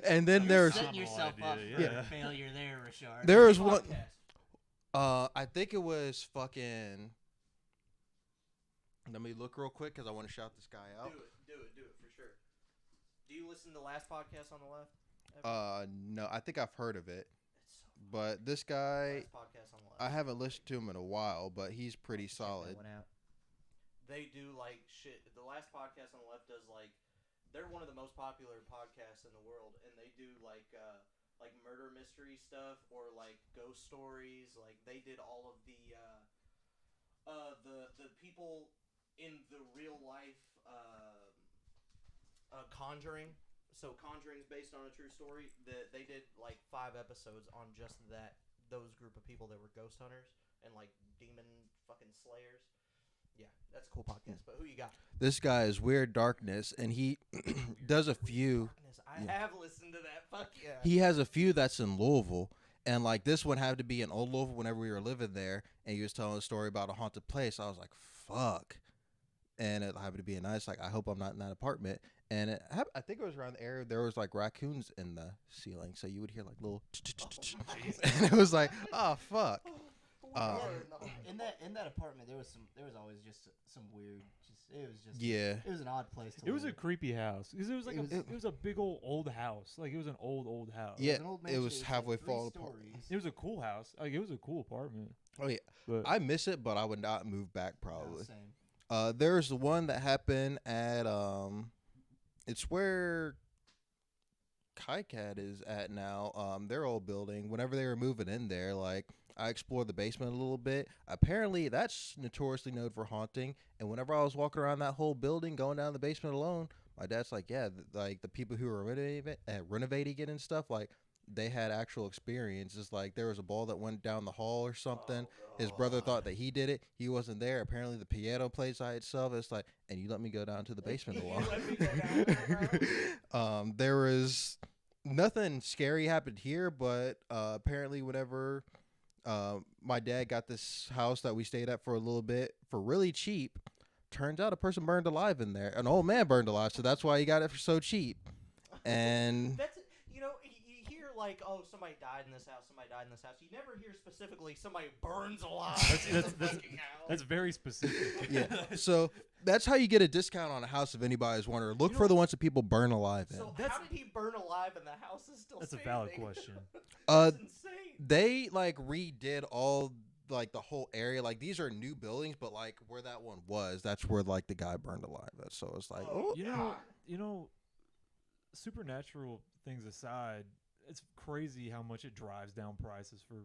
And then there's setting yourself up idea, for yeah. failure there, Rashard. there was one Podcast. I think it was fucking. Let me look real quick because I want to shout this guy out. Do it for sure. Do you listen to the last podcast on the left? Ever? No, I think I've heard of it, It's so but this guy, last podcast on the left. I haven't listened to him in a while, but he's pretty solid. They do like shit. The last podcast on the left does like, they're one of the most popular podcasts in the world, and they do like murder mystery stuff or like ghost stories. Like they did all of the people in the real life Conjuring. So Conjuring's based on a true story. They did like 5 episodes on just those group of people that were ghost hunters and like demon fucking slayers. Yeah, that's a cool podcast. But who you got? This guy is Weird Darkness, and he does a few. Darkness. I Yeah. have listened to that. Fuck yeah. He has a few that's in Louisville, and like this one had to be in Old Louisville whenever we were living there, and he was telling a story about a haunted place. I was like, fuck. And it happened to be a nice, like, I hope I'm not in that apartment. And I think it was around the area there was like raccoons in the ceiling, so you would hear like little, and it was like, oh fuck. In that apartment, there was always just some weird. Yeah. It was an odd place to It was a live. creepy house because it was like It it was a big old house. Like it was an old house. Yeah, It was an old it mansion. was like halfway 3 falling apart. stories. It was a cool house. Like it was a cool apartment. Oh yeah, But I miss it, but I would not move back No, probably. same. There's the one that happened at it's where KiCad is at now. Their old building. Whenever they were moving in there, like I explored the basement a little bit. Apparently, that's notoriously known for haunting. And whenever I was walking around that whole building, going down the basement alone, my dad's like, "Yeah, like the people who were renovating it and stuff, like they had actual experiences. Like there was a ball that went down the hall or something. His brother thought that he did it. He wasn't there. Apparently, the piano plays by itself. It's like, and you let me go down to the basement You alone. let me go down there, There was nothing scary happened here, but apparently, whenever my dad got this house that we stayed at for a little bit for really cheap, turns out a person burned alive in there. An old man burned alive, so that's why he got it for so cheap. And That's you hear like, oh, somebody died in this house, somebody died in this house. You never hear specifically somebody burns alive in the fucking house. That's very specific. Yeah. So that's how you get a discount on a house if anybody's wondering. Look for the ones that people burn alive in. So how did he burn alive and the house is still That's a standing? valid question. That's insane. They like redid all like the whole area. Like these are new buildings, but like where that one was, that's where like the guy burned alive. So it's like, You know, supernatural things aside, it's crazy how much it drives down prices for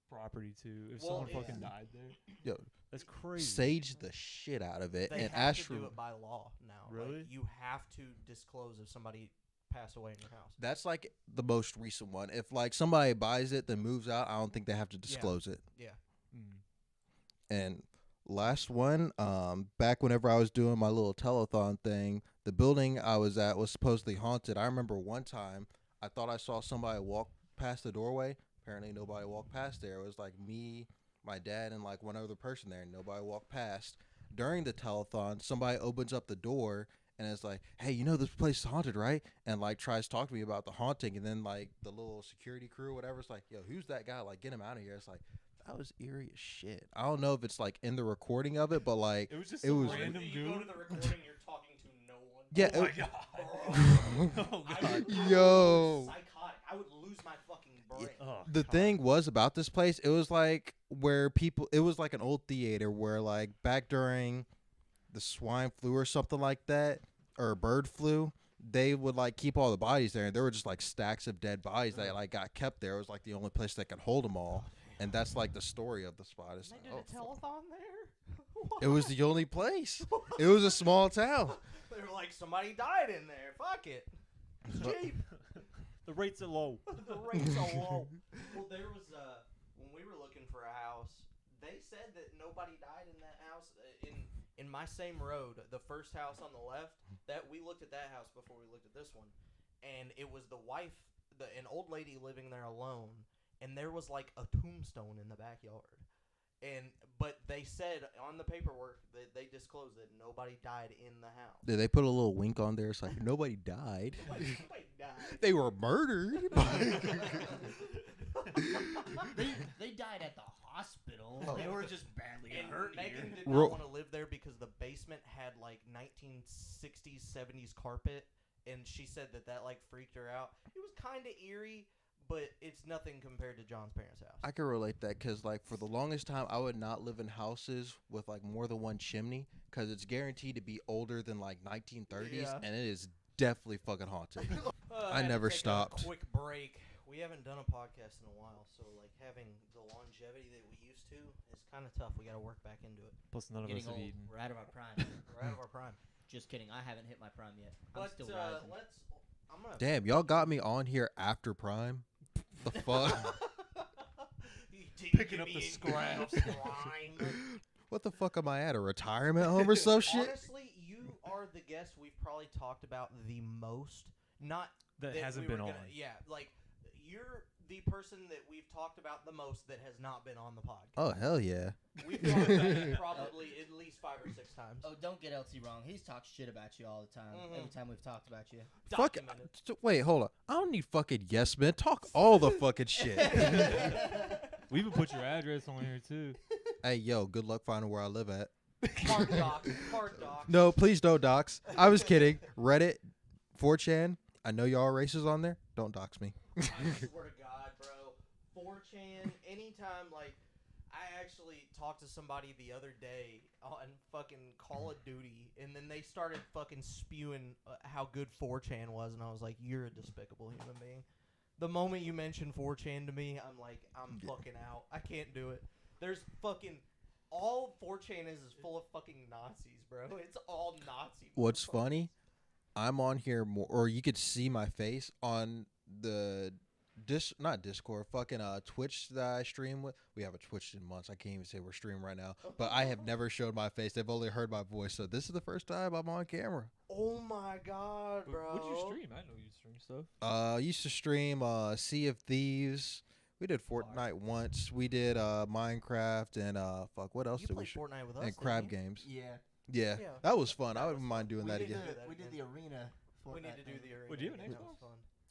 property too. If someone fucking died there, yo, that's crazy. Sage the shit out of it They and have ask to do for. it by law now. Really? Like, you have to disclose if somebody passed away in your house. That's like the most recent one. If like somebody buys it then moves out, I don't think they have to disclose it. Yeah. And last one, back whenever I was doing my little telethon thing, the building I was at was supposedly haunted. I remember one time I thought I saw somebody walk past the doorway. Apparently nobody walked past there. It was like me, my dad, and like one other person there. Nobody walked past. During the telethon, somebody opens up the door and it's like, hey, you know this place is haunted, right? And like tries to talk to me about the haunting. And then like the little security crew or whatever is like, yo, who's that guy? Like, get him out of here. It's like, that was eerie as shit. I don't know if it's like in the recording of it, but like It was just it some was random You dude. go to the recording, you're talking to no one. Yeah, Oh my it- god. Oh I god. would go Yo. psychotic. I would lose my fucking brain. Oh, the God. thing was about this place, it was like where people, it was like an old theater where like back during the swine flu or something like that, or bird flu, they would like keep all the bodies there, and there were just like stacks of dead bodies that like got kept there. It was like the only place that could hold them all, and that's like the story of the spot. It's They like, did oh, a fuck. telethon there? It was the only place. It was a small town. They were like, somebody died in there. Fuck it. It's cheap. The rates are low. The rates are low. Well, there was when we were looking for a house, they said that nobody died in that house. In my same road, the first house on the left, that we looked at that house before we looked at this one, and it was the wife, an old lady living there alone, and there was like a tombstone in the backyard. But they said on the paperwork that they disclosed that nobody died in the house. Did they put a little wink on there? It's like nobody died. Nobody died. They were murdered. They died at the hospital. They were just badly And hurt. Megan here. did not want to live there because the basement had like 1960s, 70s carpet, and she said that like freaked her out. It was kind of eerie, but it's nothing compared to John's parents' house. I can relate that because, like, for the longest time, I would not live in houses with, like, more than one chimney because it's guaranteed to be older than, like, 1930s, Yeah. and it is definitely fucking haunted. I had to never take stopped. A quick break. We haven't done a podcast in a while, so, like, having the longevity that we used to is kind of tough. We got to work back into it. Plus, none of us Getting have old. eaten. We're out of our prime. We're out of our prime. Just kidding. I haven't hit my prime yet. I'm But still rising. I'm gonna Damn, y'all got me on here after Prime? The fuck? Picking up the scraps. What the fuck am I at? A retirement home or some shit? Honestly, you are the guest we've probably talked about the most. Not That hasn't we were been on. gonna- Yeah, like you're the person that we've talked about the most that has not been on the podcast. Oh, hell yeah. We've talked about it probably at least 5 or 6 times. Oh, don't get LT wrong. He's talked shit about you all the time. Mhm. Every time we've talked about you. Fuck. Documented. Wait, hold on. I don't need fucking yes men. Talk all the fucking shit. We even put your address on here too. Hey, yo, good luck finding where I live at. Hard doc. Hard doc. No, please don't dox. I was kidding. Reddit, 4chan. I know y'all are racist on there. Don't dox me. I swear to God, bro. 4chan, anytime, like, I actually talked to somebody the other day on fucking Call of Duty, and then they started fucking spewing how good 4chan was, and I was like, you're a despicable human being. The moment you mention 4chan to me, I'm like, I'm fucking out. I can't do it. There's fucking... All 4chan is full of fucking Nazis, bro. It's all Nazi. What's motherfuckers. funny? I'm on here more, or you could see my face on the not Discord, fucking Twitch that I stream with. We haven't Twitched in months. I can't even say we're streaming right now. But I have never showed my face. They've only heard my voice. So this is the first time I'm on camera. Oh my God, bro. What'd you stream? I know you stream stuff. I used to stream Sea of Thieves. We did Fortnite once. We did Minecraft and fuck, what else You did we played stream? Fortnite with us, And didn't crab you? games. Yeah. Yeah, Yeah. that was fun. That I was wouldn't mind doing We that did again. that We did again. the arena. We need to Fortnite do thing. the arena. Would you have an again. That Xbox? was fun.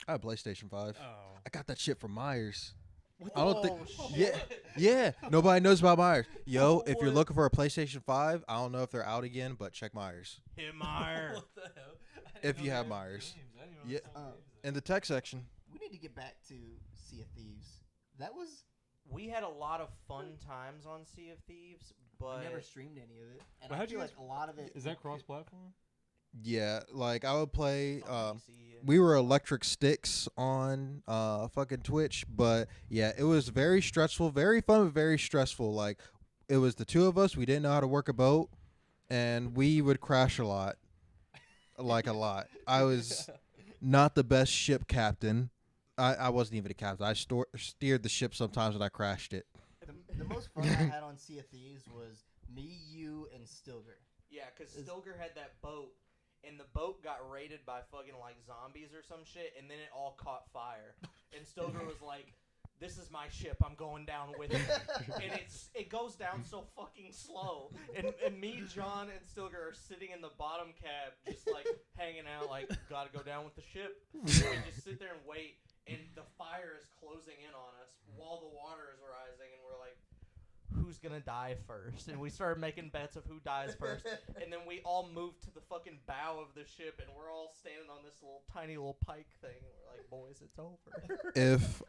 I have PlayStation 5. Oh. I got that shit from Myers. What I don't think. Oh, Yeah, shit. yeah. Nobody knows about Myers. Yo, if you're What? looking for a PlayStation 5, I don't know if they're out again, but check Myers. Himar. What the hell? If you have Myers. Yeah. In the tech section. We need to get back to Sea of Thieves. That was We had a lot of fun times on Sea of Thieves, but I never streamed any of it, and But I how'd feel you like a lot of it Is that cross-platform? Yeah, like I would play. it's on PC, and- We were electric sticks on fucking Twitch, but yeah, it was very stressful, very fun, but very stressful. Like it was the two of us. We didn't know how to work a boat, and we would crash a lot, like a lot. I was not the best ship captain. I wasn't even a captain. I steered the ship sometimes, and I crashed it. the most fun I had on Sea of Thieves was me, you, and Stilger. Yeah, because Stilger had that boat, and the boat got raided by fucking like zombies or some shit, and then it all caught fire. And Stilger was like, "This is my ship. I'm going down with it." And it goes down so fucking slow. And me, John, and Stilger are sitting in the bottom cab, just like hanging out, like gotta go down with the ship. And we just sit there and wait, and the fire is closing in on us while the water is rising, and we're like, who's gonna die first? And we started making bets of who dies first, and then we all moved to the fucking bow of the ship, and we're all standing on this little tiny little pike thing, and we're like, boys, it's over. If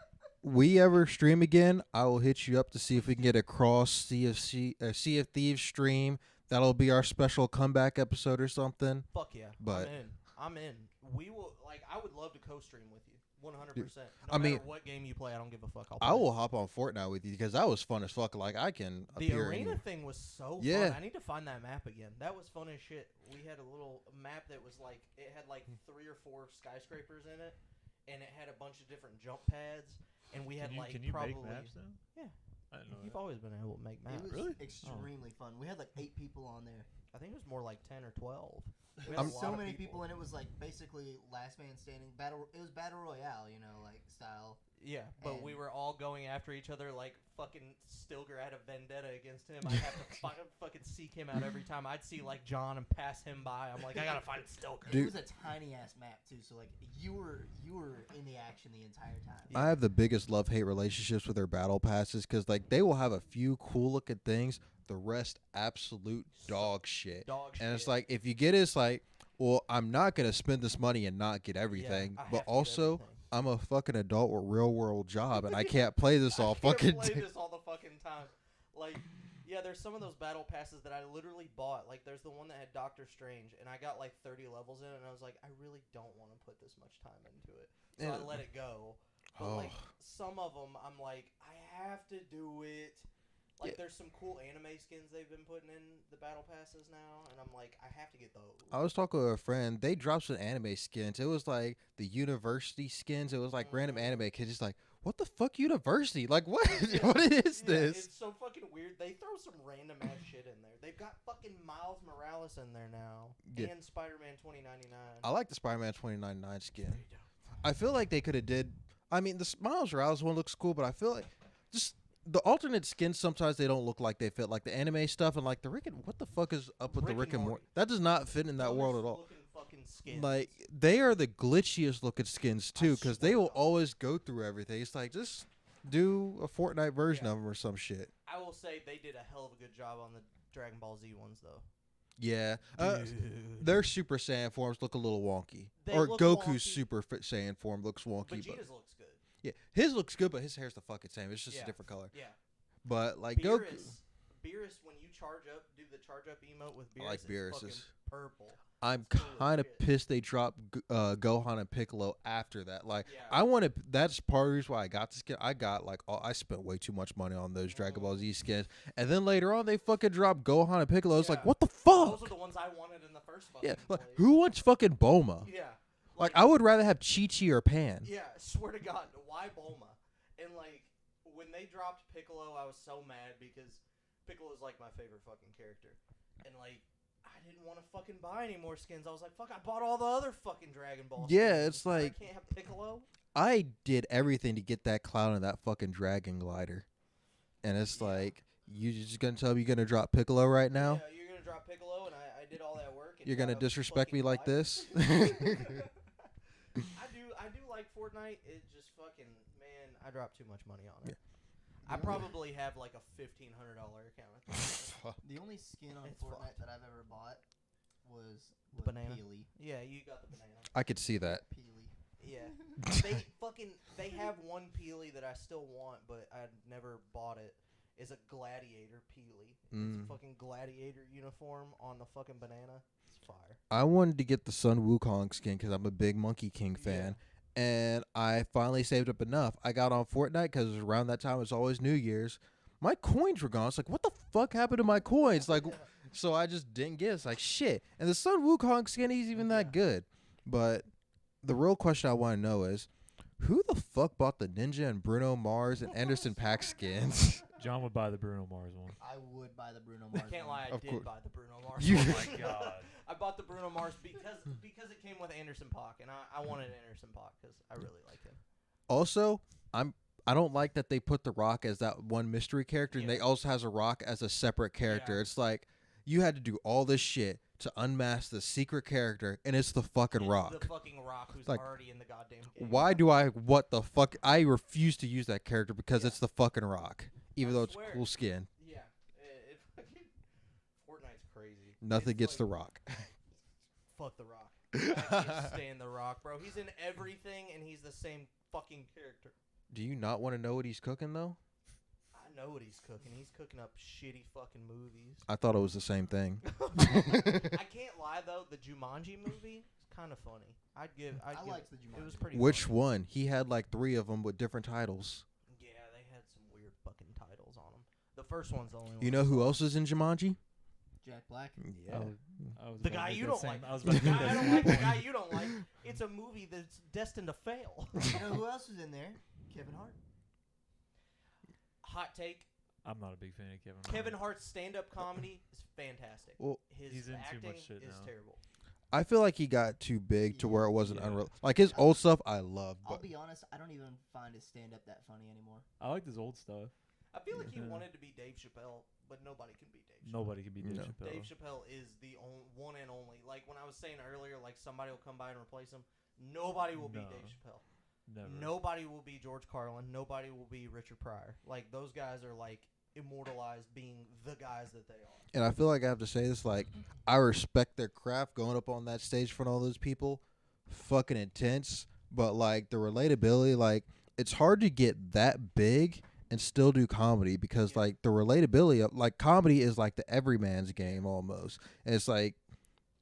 we ever stream again, I will hit you up to see if we can get a cross Sea of Thieves stream. That'll be our special comeback episode or something. Fuck yeah, But I'm in. We will, like, I would love to co-stream with you, 100%. I mean, what game you play, I don't give a fuck. I will hop on Fortnite with you because that was fun as fuck. Like I can The appear arena in. thing was so Yeah. fun. I need to find that map again. That was fun as shit. We had a little map that was like, it had like 3 or 4 skyscrapers in it, and it had a bunch of different jump pads, and we had Can you probably make maps now? Yeah. I didn't know You've that. always been able to make It maps. was Really? extremely fun. We had like 8 people on there. I think it was more like 10 or 12. We had I'm- a lot So of many people, and it was like basically last man standing battle. It was battle royale, you know, like style. Yeah, but we And- were all going after each other like fucking Stilger had a vendetta against him. I'd have to fucking seek him out every time. I'd see like John and pass him by. I'm like, I gotta find Stilger. Dude. It was a tiny ass map too, so like you were in the action the entire time. I have the biggest love-hate relationships with their battle passes because like they will have a few cool-looking things, the rest absolute dog shit. Dog shit. And it's like if you get it, it's like, well, I'm not gonna spend this money and not get everything, I have but to get also everything. I'm a fucking adult with real-world job and I can't play this all I can't fucking play day. this all the fucking time. Like, yeah, there's some of those battle passes that I literally bought. Like, there's the one that had Doctor Strange, and I got like 30 levels in it, and I was like, I really don't want to put this much time into it, so I Yeah. let it go. But Oh. like some of them, I'm like, I have to do it. Like, Yeah. there's some cool anime skins they've been putting in the battle passes now, and I'm like, I have to get those. I was talking to a friend. They dropped some anime skins. It was like the university skins. It was like random anime kids. Just like, what the fuck, university? Like, what? What is Yeah, this? It's so fucking weird. They throw some random ass shit in there. They've got fucking Miles Morales in there now, Yeah. and Spider-Man 2099. I like the Spider-Man 2099 skin. Pretty dope. I feel like they could have did. I mean, the Miles Morales one looks cool, but I feel like just the alternate skins sometimes they don't look like they fit. Like the anime stuff and like the Rick and what the fuck is up with the Rick and Morty? That does not fit in that Dumbest world at all. looking fucking skins. Like they are the glitchiest looking skins I too, because swear they to will God. always go through everything. It's like just do a Fortnite version Yeah. of them or some shit. I will say they did a hell of a good job on the Dragon Ball Z ones though. Yeah, Dude. their Super Saiyan forms look a little wonky, They or look Goku's wonky. Super Saiyan form looks wonky. But Vegeta's looks good. yeah, his looks good, but his hair's the fucking same. It's just Yeah. a different color. Yeah. But like Goku, Beerus, when you charge up, do the charge up emote with Beerus, I like it's Beerus's. fucking purple. I'm It's cool as kind of shit. pissed they dropped Gohan and Piccolo after that. Like, Yeah. I wanted. That's part of the reason why I got this skin. I got like I spent way too much money on those Dragon Ball Z skins, and then later on they fucking dropped Gohan and Piccolo. It's like, Yeah. what the Those fuck? are the ones I wanted in the first fucking Yeah, like place. who wants fucking Bulma? Yeah. Like, I would rather have Chi Chi or Pan. Yeah, swear to God, why Bulma? And like when they dropped Piccolo, I was so mad because Piccolo's like my favorite fucking character, and like I didn't want to fucking buy any more skins. I was like, fuck, I bought all the other fucking Dragon Ball. Yeah, skins. it's Now I like- can't have Piccolo. I did everything to get that cloud and that fucking dragon glider, and it's Yeah. like you just gonna tell me you're gonna drop Piccolo right now? Yeah, you're gonna drop Piccolo, and I did all that work. And You're gonna got a disrespect me fucking like glider. this? I do like Fortnite Fortnite, it just fucking man, I dropped too much money on it. Yeah. I probably have like a $1,500 account. The only skin on It's Fortnite fucked. that I've ever bought was banana. Peely. Yeah, you got the banana. I could see that. Peely. Yeah. They have one Peely that I still want, but I never bought it. Is a gladiator Peely. It's a fucking gladiator uniform on the fucking banana. It's fire. I wanted to get the Sun Wukong skin because I'm a big Monkey King fan. And I finally saved up enough. I got on Fortnite because around that time it's always New Year's. My coins were gone. It's like, what the fuck happened to my coins? Like, so I just didn't get it. It's like, shit. And the Sun Wukong skin ain't even that good. But the real question I want to know is, who the fuck bought the Ninja and Bruno Mars and Anderson .Paak skins? John would buy the Bruno Mars one. I would buy the Bruno Mars. I can't one. lie, I Of did course. buy the Bruno Mars. You- one. Oh my god. I bought the Bruno Mars because it came with Anderson .Paak, and I wanted Anderson .Paak because I really like him. Also, I don't like that they put The Rock as that one mystery character, and Yeah. they also has a Rock as a separate character. Yeah. It's like you had to do all this shit to unmask the secret character, and it's the fucking It's Rock. the fucking Rock who's Like, already in the goddamn game. Why do I? What the fuck? I refuse to use that character because Yeah. it's the fucking Rock, even I though it's swear. cool skin. Yeah, it fucking Fortnite's crazy. Nothing It's gets like, The Rock. Fuck the Rock. I can't stand the Rock, bro. He's in everything, and he's the same fucking character. Do you not want to know what he's cooking though? I know what he's cooking. He's cooking up shitty fucking movies. I thought it was the same thing. I can't lie though. The Jumanji movie is kind of funny. I'd give. I give liked the It was Jumanji. pretty. Which funny. one? He had like 3 of them with different titles. Yeah, they had some weird fucking titles on them. The first one's the only one. You know I who saw. else is in Jumanji? Jack Black. Yeah. I was The about to guy make you that don't same- like. I was The about to make guy I that don't same like. The point. guy you don't like. It's a movie that's destined to fail. You know who else was in there? Kevin Hart. Hot take. I'm not a big fan of Kevin Hart. Kevin Hart's stand-up comedy is fantastic. Well, His He's in too acting much shit is now. terrible. I feel like he got too big to where it wasn't Yeah. unreal. Like his old stuff, I love, I'll but be honest, I don't even find his stand up that funny anymore. I like his old stuff. I feel like he Yeah. wanted to be Dave Chappelle, but nobody can be Dave Chappelle. Nobody can be Dave No. Chappelle. Dave Chappelle is the one and only. Like when I was saying earlier, like somebody will come by and replace him. Nobody will be No. Dave Chappelle. Never. Nobody will be George Carlin. Nobody will be Richard Pryor. Like those guys are like immortalized being the guys that they are. and I feel like I have to say this, like I respect their craft going up on that stage in front of all those people, fucking intense. But like the relatability, like it's hard to get that big and still do comedy because Yeah. like the relatability of like comedy is like the everyman's game almost. And it's like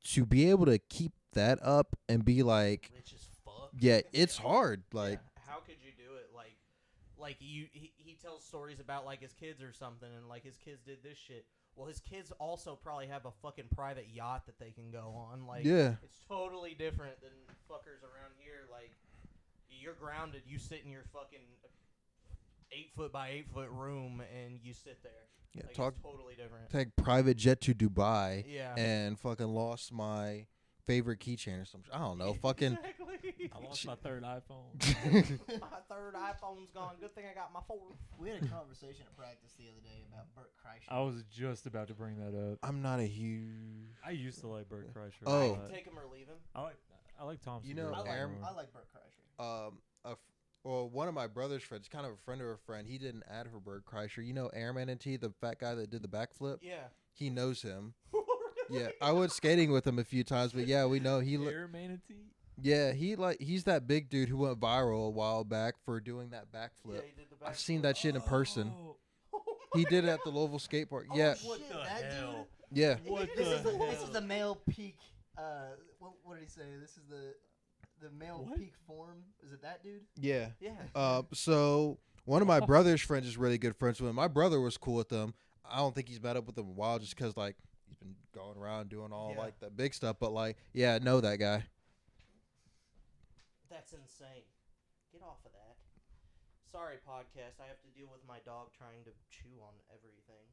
to be able to keep that up and be like, Rich as fuck. yeah, it's hard. Like Yeah, how could you do it? Like he tells stories about like his kids or something, and like his kids did this shit. Well, his kids also probably have a fucking private yacht that they can go on. Like, yeah. it's totally different than fuckers around here. Like, you're grounded. You sit in your fucking 8 foot by 8 foot room and you sit there. Yeah, Like, talk it's totally different. take private jet to Dubai Yeah. and fucking lost my favorite keychain or something. I don't know. Fucking Exactly. I lost my third iPhone. My third iPhone's gone. Good thing I got my fourth. We had a conversation at practice the other day about Bert Kreischer. I was just about to bring that up. I'm not a huge. I used to like Bert Kreischer. Oh. I but can take him or leave him. I like Tom. You know, Segura I like, Aaron- more. I like Bert Kreischer. Well, one of my brother's friends, kind of a friend of a friend, he did an ad for Bert Kreischer. You know Airman and T, the fat guy that did the backflip? Yeah. He knows him. Really? Yeah, I went skating with him a few times, but yeah, we know he. Air Manatee. Yeah, he's that big dude who went viral a while back for doing that Yeah, backflip. he did the I've seen backflip. that shit in person. Oh, Oh He my did it God. at the Louisville skate park. Oh, Yeah, what shit, the that hell? yeah. What this the is the hell? this is the male peak. What did he say? This is the male What? peak form. Is it that dude? Yeah. Yeah. So one of my brother's friends is really good friends with him. My brother was cool with them. I don't think he's met up with them in a while just because, like, he's been going around doing all, Yeah. like, the big stuff. But, like, yeah, know that guy. That's insane. Get off of that. Sorry, podcast. I have to deal with my dog trying to chew on everything.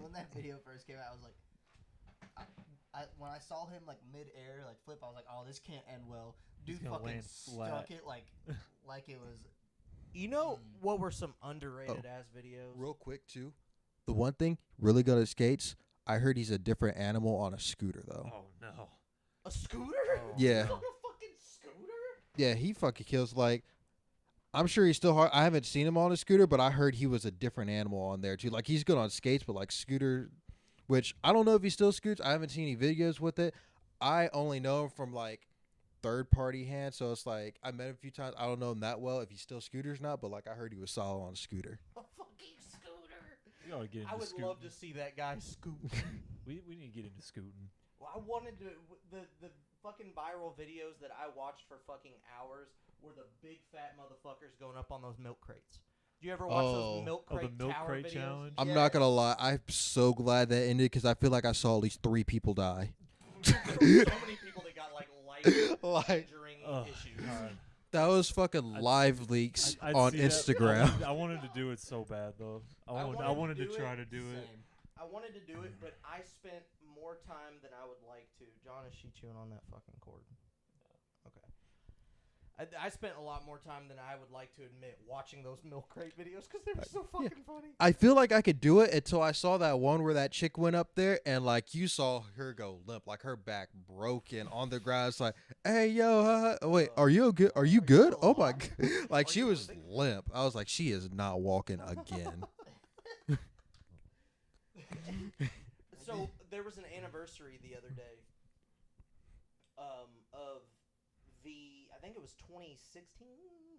When that video first came out, I was like, when I saw him like mid-air, like flip, I was like, oh, this can't end well. He's Dude gonna fucking land flat. stuck it like it was. You know Mm. what were some underrated ass videos? Real quick, too. The one thing, really good at skates, I heard he's a different animal on a scooter, though. Oh no. A scooter? Oh, Yeah. He's on a fucking scooter? Yeah, he fucking kills. Like, I'm sure he's still hard. I haven't seen him on a scooter, but I heard he was a different animal on there too. Like, he's good on skates, but like scooter, which I don't know if he still scoots. I haven't seen any videos with it. I only know him from like third party hands, so it's like I met him a few times. I don't know him that well if he still scooters or not, but like I heard he was solid on a scooter. A fucking scooter. You gotta get into I would scooting. love to see that guy scoot. We need to get into scooting. Well, I wanted to. The fucking viral videos that I watched for fucking hours were the big fat motherfuckers going up on those milk crates. Do you ever watch those milk Oh, crate the milk tower crate videos? challenge. I'm not gonna lie. I'm so glad that ended because I feel like I saw at least 3 people die. There were so many people that got like life-injuring issues. That was fucking live leaks I'd on see that. Instagram. I wanted to do it so bad though. I wanted to try to do it. Same. I wanted to do it, but I spent more time than I would like to. John, is she chewing on that fucking cord? Okay. I spent a lot more time than I would like to admit watching those milk crate videos because they were so fucking funny. I feel like I could do it until I saw that one where that chick went up there and like you saw her go limp, like her back broken on the ground. It's like, hey yo, wait, are you good? Are you good? Oh my god, like Are she you was living? limp. I was like, she is not walking again. So there was an anniversary the other day of I think it was 2016,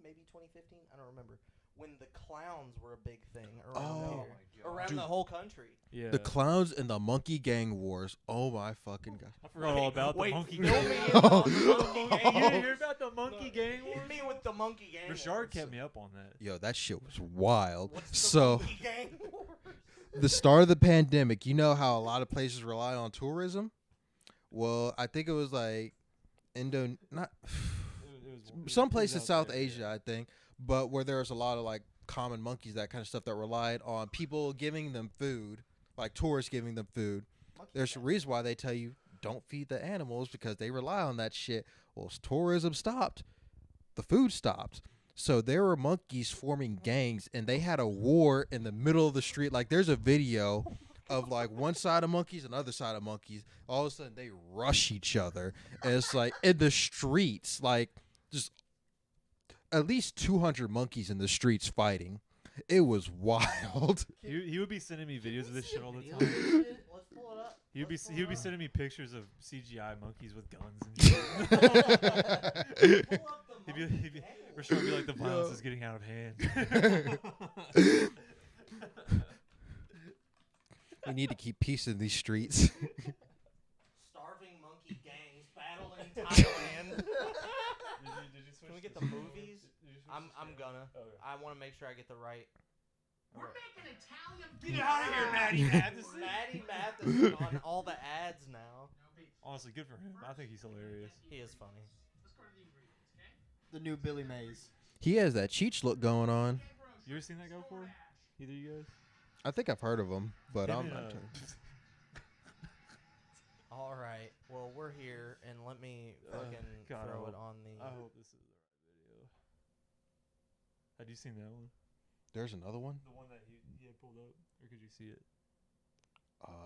maybe 2015, I don't remember, when the clowns were a big thing around here, around Dude. the whole country. Yeah. The clowns and the monkey gang wars. Oh my fucking god. I forgot all about the monkey fill gang. me in on the monkey You gang didn't wars. hear about the monkey gang Hit wars? me with the monkey gang wars. Rashard kept me up on that. Yo, that shit was wild. What's the So monkey gang wars? the start of the pandemic, you know how a lot of places rely on tourism? Well, I think it was like It was some place in out South there, Asia, I think, but where there's a lot of like common monkeys, that kind of stuff that relied on people giving them food, like tourists giving them food. There's a reason why they tell you don't feed the animals because they rely on that shit. Well, as tourism stopped, the food stopped. So there were monkeys forming gangs, and they had a war in the middle of the street. Like there's a video of like one side of monkeys and other side of monkeys. All of a sudden they rush each other, and it's like in the streets, like just at least 200 monkeys in the streets fighting. It was wild. He would be sending me videos of this shit all the Video time. of this shit? Let's pull it up. He would be Let's pull he would be it up. sending me pictures of CGI monkeys with guns and shit. Pull up the He'd monkey be gang Rashard would be like, the violence Yo. is getting out of hand. We need to keep peace in these streets. Starving monkey gangs battle in Thailand. Can we get the movies? I'm gonna. I want to make sure I get the right. We're making Italian. Get out of here, Maddie Matheson. Maddie Matheson on all the ads now. Honestly, good for him. I think he's hilarious. He is funny. Let's go to the ingredients, okay? The new Billy Mays. He has that Cheech look going on. You ever seen that guy before? Either of you guys? I think I've heard of him, but Him I'm and, not. All right. Well, we're here, and let me fucking God, throw I it on the. I hope this is the right video. Had you seen that one? There's another one. The one that he had pulled up, or could you see it?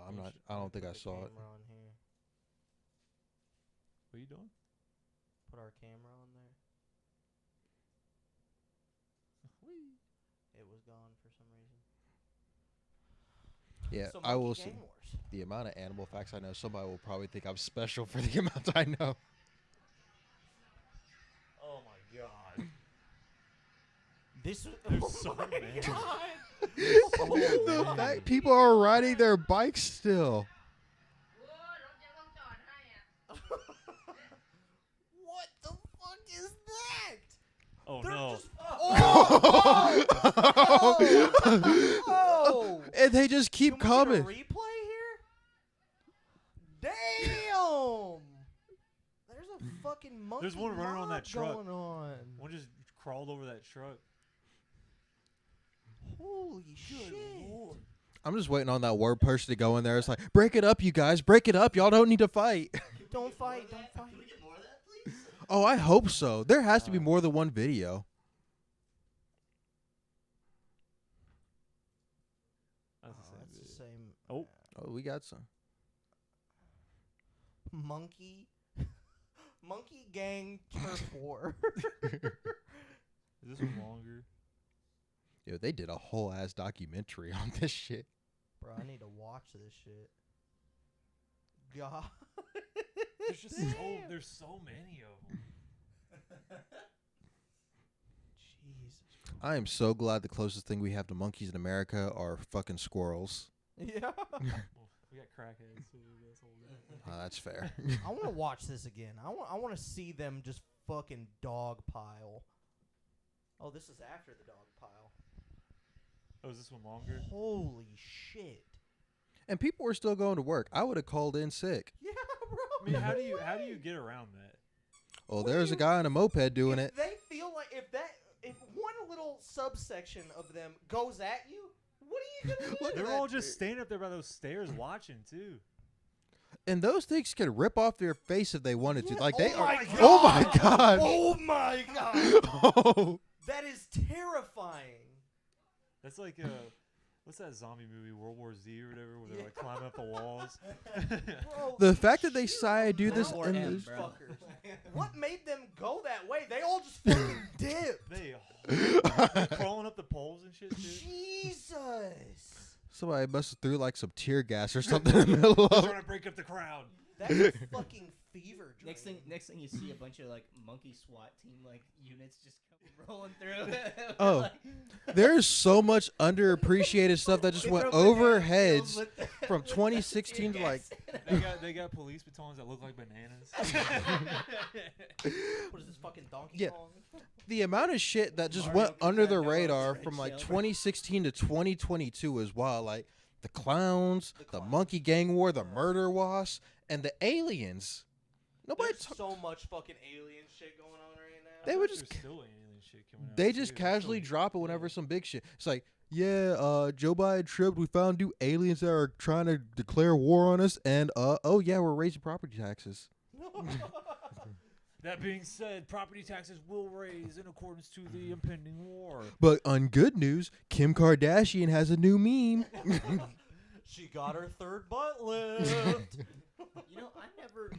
I'm not. I don't think I Put the saw it. camera on here. What are you doing? Put our camera on there. It was gone for some reason. Yeah, So I Monkey will Gang see. Wars. The amount of animal facts I know, somebody will probably think I'm special for the amount I know. Oh my god. This. There's so my many. God. The fact people are riding their bikes still. What the fuck is that? Oh They're no. just. Oh! And they just keep Can we get a coming. replay here? Damn! There's a fucking monkey. There's one running on that mob truck. Going on. One just crawled over that truck. Holy shit! I'm just waiting on that word person to go in there. It's like, break it up, you guys. Break it up. Y'all don't need to fight. Don't fight! Don't fight! Can we get more of that, please? Oh, I hope so. There has to be more than one video. That's the same That's the video. same. Oh, we got some. Monkey. Monkey Gang Turf War. Is this one longer? Yo, they did a whole ass documentary on this shit. Bro, I need to watch this shit. God. There's just there's so many of them. Jesus. I am so glad the closest thing we have to monkeys in America are fucking squirrels. Yeah. Well, we got crackheads. So that's all good. That's fair. I want to watch this again. I want to see them just fucking dog pile. Oh, this is after the dog pile. Oh, is this one longer? Holy shit. And people were still going to work. I would have called in sick. Yeah, bro. I mean, how do you get around that? Oh, What do there's a you- guy on a moped doing if it. They feel like if one little subsection of them goes at you, what are you gonna do? Look at They're that all just dude. standing up there by those stairs watching too. And those things could rip off their face if they wanted to. Yeah. Like they Oh are. my Oh my god. Oh my god. Oh. That is terrifying. That's like what's that zombie movie, World War Z or whatever, where they're like Yeah. climbing up the walls? Bro, The fact that they shoot decided to do them this out, in M, this. bro. fuckers. What made them go that way? They all just fucking dipped. They're crawling up the poles and shit too. Jesus. Somebody must have threw like some tear gas or something in the middle They're of trying it. to break up the crowd. That's a fucking fever dream. Next thing you see a bunch of like monkey SWAT team like units just come rolling through. Oh. Like, There's so much underappreciated stuff that just they went throw banana over peels heads with the- from with the 2016 to tear like. gas. They got police batons that look like bananas. What is this fucking Donkey Yeah. Kong? The amount of shit that just Mario went gets under that the dog radar red from like shell. 2016 to 2022 as well. Like the clowns, The the clowns. monkey gang war, the murder wasp, and the aliens. Nobody. There's so much fucking alien shit going on right now. They would There's just. still alien shit coming out. They just too. There's casually still- drop it whenever some big shit. It's like, yeah, Joe Biden tripped. We found new aliens that are trying to declare war on us, and oh yeah, we're raising property taxes. That being said, property taxes will raise in accordance to the impending war. But on good news, Kim Kardashian has a new meme. She got her third butt lift. You know, I never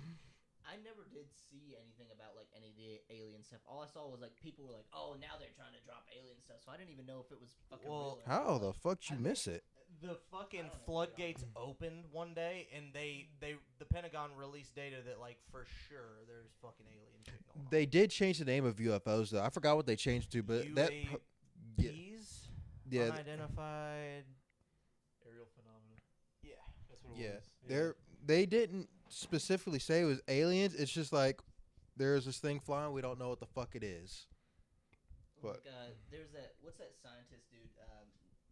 did see anything about like any of the alien stuff. All I saw was like people were like, "Oh, now they're trying to drop alien stuff." So I didn't even know if it was fucking Well, real. or How not. the fuck you miss it? The fucking floodgates opened one day, and the Pentagon released data that like for sure there's fucking alien shit going on. They did change the name of UFOs though. I forgot what they changed to, but that yeah, UAPs, yeah, unidentified. Aerial phenomena. Yeah. That's what it yeah. was. They didn't specifically say it was aliens. It's just like there's this thing flying. We don't know what the fuck it is. But Like, there's that. What's that scientist dude?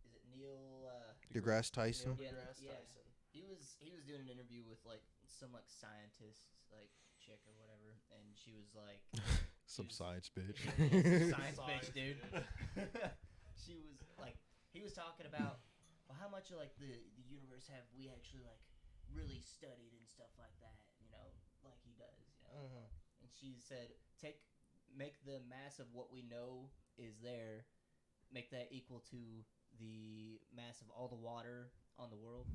Is it Neil? DeGrasse Tyson. Neil Yeah, deGrasse yeah. Tyson. He was doing an interview with like some like scientist like chick or whatever, and she was like, Some science bitch. science bitch, dude. She was like, he was talking about, well, how much of like the universe have we actually like really studied and stuff like that, you know, like he does, you know. Mhm. And she said, make the mass of what we know is there, make that equal to the mass of all the water on the world,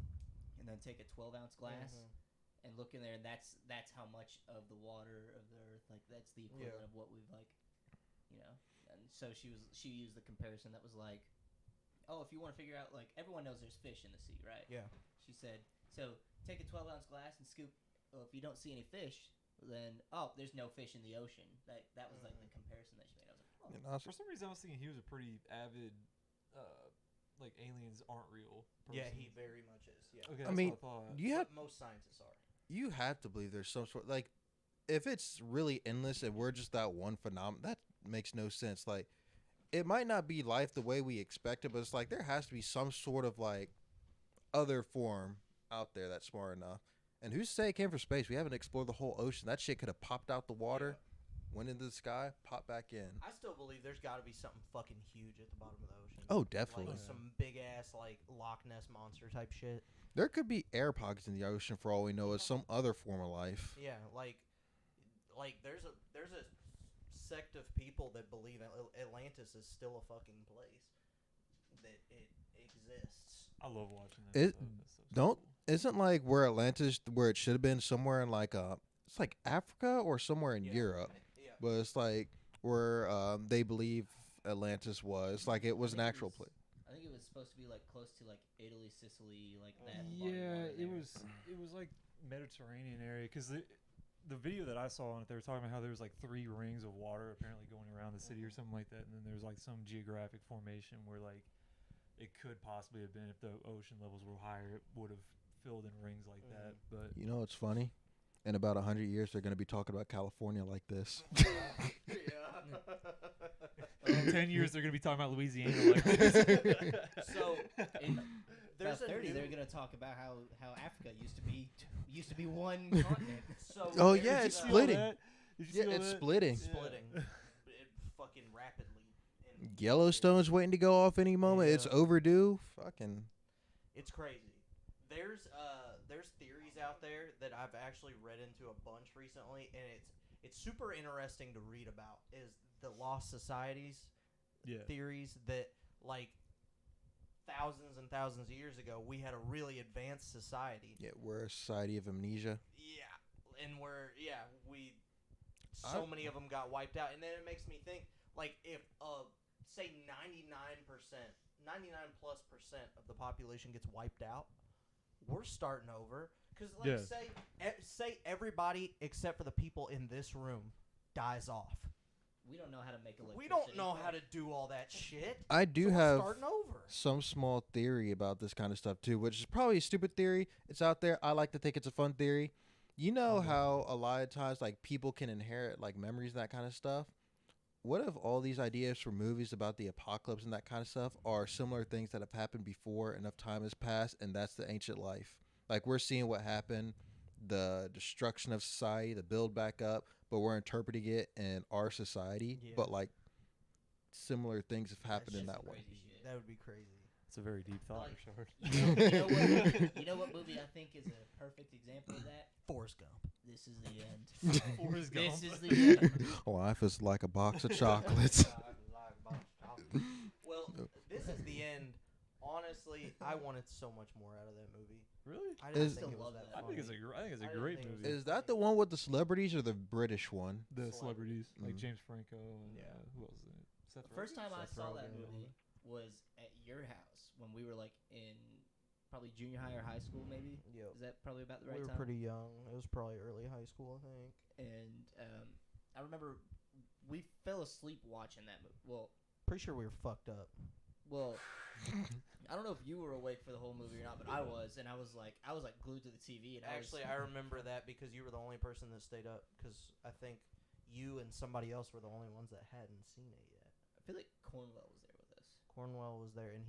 and then take a 12-ounce glass Mhm. and look in there, and that's how much of the water of the earth, like that's the equivalent of what we've like, you know. And so she used the comparison that was like, oh, if you want to figure out, like, everyone knows there's fish in the sea, right? Yeah. She said, so take a 12-ounce glass and scoop. Well, if you don't see any fish, then there's no fish in the ocean. That was like the comparison that she made. I was like, For some reason, I was thinking he was a pretty avid, like aliens aren't real. Yeah, person. he very much is. Yeah. Okay, I that's mean, what I thought. you have But most scientists are. you have to believe there's some sort like if it's really endless and we're just that one phenomenon, that makes no sense. Like it might not be life the way we expect it, but it's like there has to be some sort of like other form out there that's smart enough. And who's to say it came from space? We haven't explored the whole ocean. That shit could have popped out the water, went into the sky, popped back in. I still believe there's got to be something fucking huge at the bottom of the ocean. Oh, definitely. Like some big ass like Loch Ness monster type shit. There could be air pockets in the ocean for all we know. It's some other form of life. Yeah, like there's a sect of people that believe Atlantis is still a fucking place, that it exists. I love watching that. It- stuff. That stuff's don't- cool. Isn't like where Atlantis, where it should have been, somewhere in like it's like Africa or somewhere in Europe, Yeah. but it's like where they believe Atlantis was. Like it was an actual place. I think it was supposed to be like close to like Italy, Sicily, like that. Yeah, it was like Mediterranean area because the video that I saw on it, they were talking about how there was like 3 rings of water apparently going around the city or something like that, and then there's like some geographic formation where like it could possibly have been if the ocean levels were higher, it would have filled in rings like that. But You know what's funny? In about 100 years, they're going to be talking about California like this. in 10 years they're gonna be talking about Louisiana like this. So In there's about 30, a new, they're gonna talk about how Africa used to be one continent. so Oh, there's, yeah, it's Did you see all splitting. that? Did you Yeah, see all it's that? splitting. splitting it fucking rapidly. And Yellowstone's waiting to go off any moment. It's Yeah. overdue. Fucking. It's crazy. There's theories out there that I've actually read into a bunch recently, and it's super interesting to read about. Is the lost societies Yeah. theories that like thousands and thousands of years ago we had a really advanced society. Yeah, we're a society of amnesia. Yeah, and we so many of them got wiped out, and then it makes me think like if say 99% of the population gets wiped out, we're starting over. Because like Yeah. say everybody except for the people in this room dies off. We don't know how to make electricity. We don't know how to do all that shit. I do So we're have starting over. some small theory about this kind of stuff too, which is probably a stupid theory. It's out there. I like to think it's a fun theory. You know how a lot of times like people can inherit like memories and that kind of stuff? What if all these ideas for movies about the apocalypse and that kind of stuff are similar things that have happened before, enough time has passed, and that's the ancient life? Like we're seeing what happened, the destruction of society, the build back up, but we're interpreting it in our society. Yeah. But like similar things have happened in That's that way. crazy shit. That would be crazy. It's a very deep thought, Like- Rashard. You know what movie I think is a perfect example of that? Forrest Gump. This is the end. Forrest This Gump. is the end. Life is like a box of chocolates. Well, this is the end. Honestly, I wanted so much more out of that movie. Really? I didn't Is- think it Still was love that that. I funny. think it's a I didn't great think it was movie. Is that the one with the celebrities or the British one? The celebrities like Mhm. James Franco and Yeah. Who else is in it? Seth The first Rogen? time I Seth saw that Rogen. movie was at your house when we were like in probably junior high or high school, maybe. Yep. Is that probably about the right We were time? pretty young. It was probably early high school, I think. And I remember we fell asleep watching that movie. Pretty sure we were fucked up. Well, I don't know if you were awake for the whole movie or not, but I was, and I was like glued to the TV. And Actually, I remember that because you were the only person that stayed up. Because I think you and somebody else were the only ones that hadn't seen it yet. I feel like Cornwell was there with us. Cornwell was there, and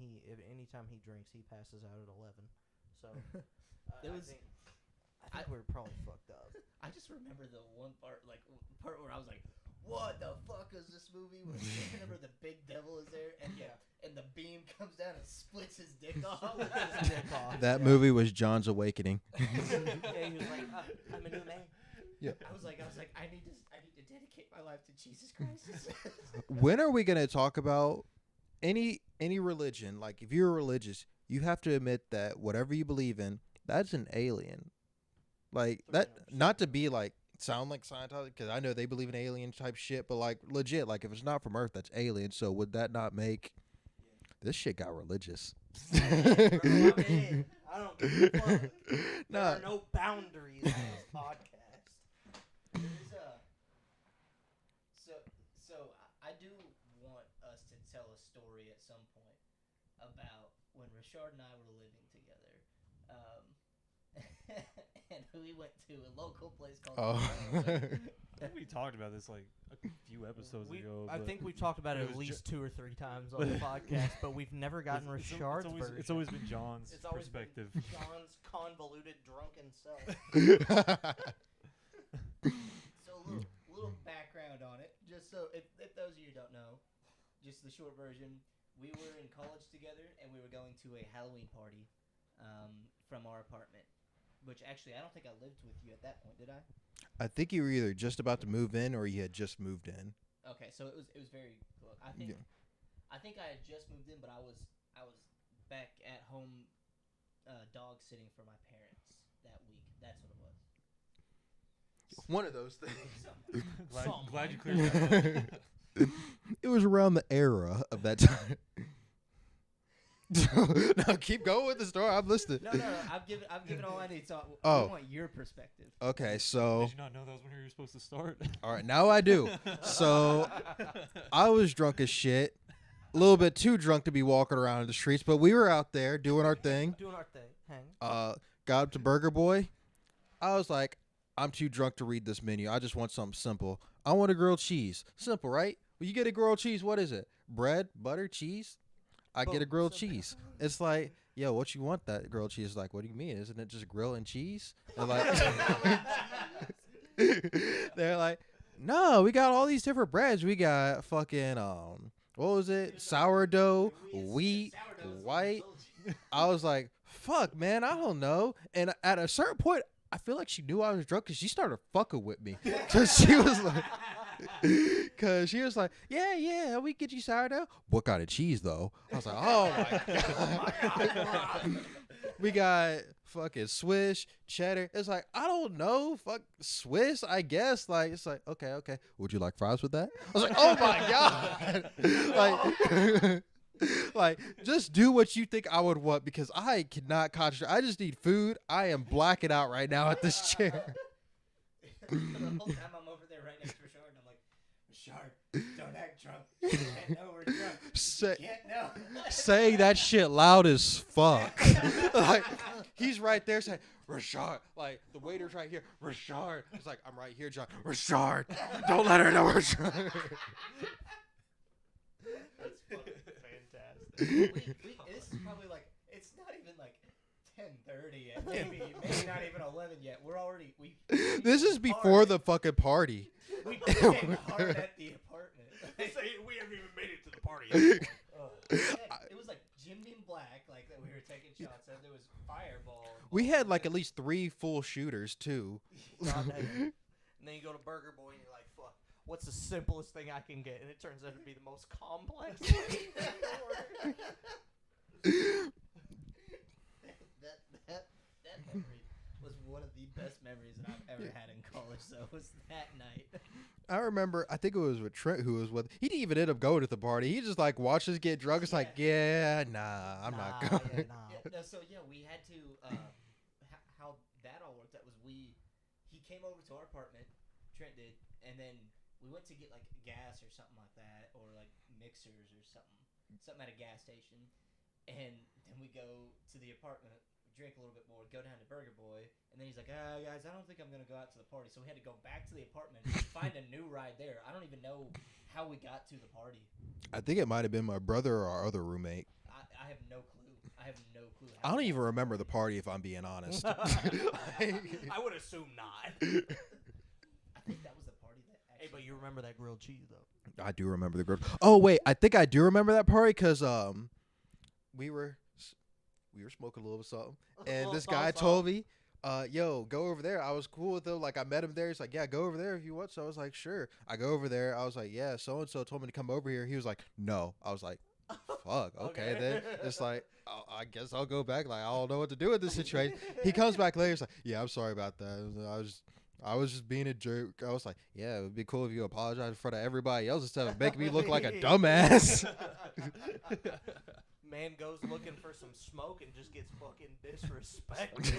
anytime he drinks, he passes out at 11. So There was- I think we were probably fucked up. I just remember the one part where I was like, "What the fuck is this movie?" Where I remember the big devil is there, and and the beam comes down and splits his dick off. His dick off. That Yeah. movie was John's Awakening. Yeah, he was like, I'm a new man. I was like, I need to dedicate my life to Jesus Christ. When are we going to talk about any religion? Like if you're religious, you have to admit that whatever you believe in, that's an alien. Like that, not to be like sound like Scientology, because I know they believe in alien type shit, but like legit, like if it's not from Earth, that's alien. So would that not make this shit got religious? Bro, I'm in. I don't give a fuck. There Nah. are no boundaries on this podcast. There's so I do want us to tell a story at some point about when Rashard and I were living together, and we went to a local place called. Oh. I think we talked about this like a few episodes ago. I but think we've talked about it it at was least 2 or 3 times on the podcast, but we've never gotten it's Rashard's always, version. it's always been John's It's always been perspective. John's convoluted drunken self. So a little background on it, just so if those of you who don't know, just the short version. We were in college together, and we were going to a Halloween party from our apartment. Which actually, I don't think I lived with you at that point, did I? I think you were either just about to move in or you had just moved in. Okay, so it was very close. I think I had just moved in, but I was back at home, dog sitting for my parents that week. That's what it was. One of those things. glad you cleared that up. It was around the era of that time. No, keep going with the story. I'm listening. No. I've given all I need. So Oh. I want your perspective. Okay, so Did you not know that was when you were supposed to start? all right, now I do. So I was drunk as shit, a little bit too drunk to be walking around in the streets, but we were out there doing our thing. Doing our thing. Hang. Got up to Burger Boy. I was like, I'm too drunk to read this menu. I just want something simple. I want a grilled cheese. Simple, right? When you get a grilled cheese, what is it? Bread, butter, cheese? I get a grilled cheese. It's like, yo, what you want that grilled cheese? Like, what do you mean? Isn't it just grill and cheese? They're like, they're like, no, we got all these different breads. We got fucking what was it? Sourdough, wheat, white. I was like, fuck, man, I don't know. And at a certain point, I feel like she knew I was drunk because she started fucking with me. Because she was like, yeah, we get you sourdough. What kind of cheese, though? I was like, oh, my God. We got fucking Swiss, cheddar. It's like, I don't know. Fuck, Swiss, I guess. Like, it's like, okay. Would you like fries with that? I was like, oh, my God. Like, just do what you think I would want because I cannot concentrate. I just need food. I am blacking out right now at this chair. The whole time I'm over there right next to Rashard, and I'm like, Rashard, don't act drunk. You can't know we're drunk. You can't know. Saying that shit loud as fuck. Like, he's right there saying, Rashard. Like, the waiter's right here. Rashard. He's like, I'm right here, John. Rashard. Don't let her know, Rashard. That's fucking fantastic. This is probably like, it's not even like 10:30 yet. Maybe not even 11 yet. We're already This is before the fucking party. we came hard at the apartment. We haven't even made it to the party yet. It was like Jimmy and Black, like that we were taking shots at. There was Fireball. We had like at least 3 full shooters too. And then you go to Burger Boy and you're like, fuck, what's the simplest thing I can get? And it turns out to be the most complex thing in the world. That memory was one of the best memories that I've ever had in college. So it was that night. I remember, I think it was with Trent who was with. He didn't even end up going to the party. He just like watched us get drunk. It's like, I'm not going. So we had to. How that all worked out was he came over to our apartment, Trent did, and then we went to get like gas or something like that, or like mixers or something at a gas station, and then we go to the apartment, drink a little bit more, go down to Burger Boy, and then he's like, guys, I don't think I'm gonna go out to the party, so we had to go back to the apartment and find a new ride there. I don't even know how we got to the party. I think it might have been my brother or our other roommate. I have no clue. I don't even remember the party if I'm being honest. I would assume not. I think that was the party that actually. Hey, but you remember that grilled cheese though? I do remember the group. Oh wait, I think I do remember that party because we were smoking a little something, and this guy told me, yo, go over there. I was cool with him. Like, I met him there. He's like, yeah, go over there if you want. So I was like, sure. I go over there. I was like, yeah, so-and-so told me to come over here. He was like, no. I was like, fuck, okay, then. It's like, I guess I'll go back. Like, I don't know what to do with this situation. He comes back later. He's like, yeah, I'm sorry about that. I was just being a jerk. I was like, yeah, it would be cool if you apologize in front of everybody else instead of making me look like a dumbass. Man goes looking for some smoke and just gets fucking disrespected.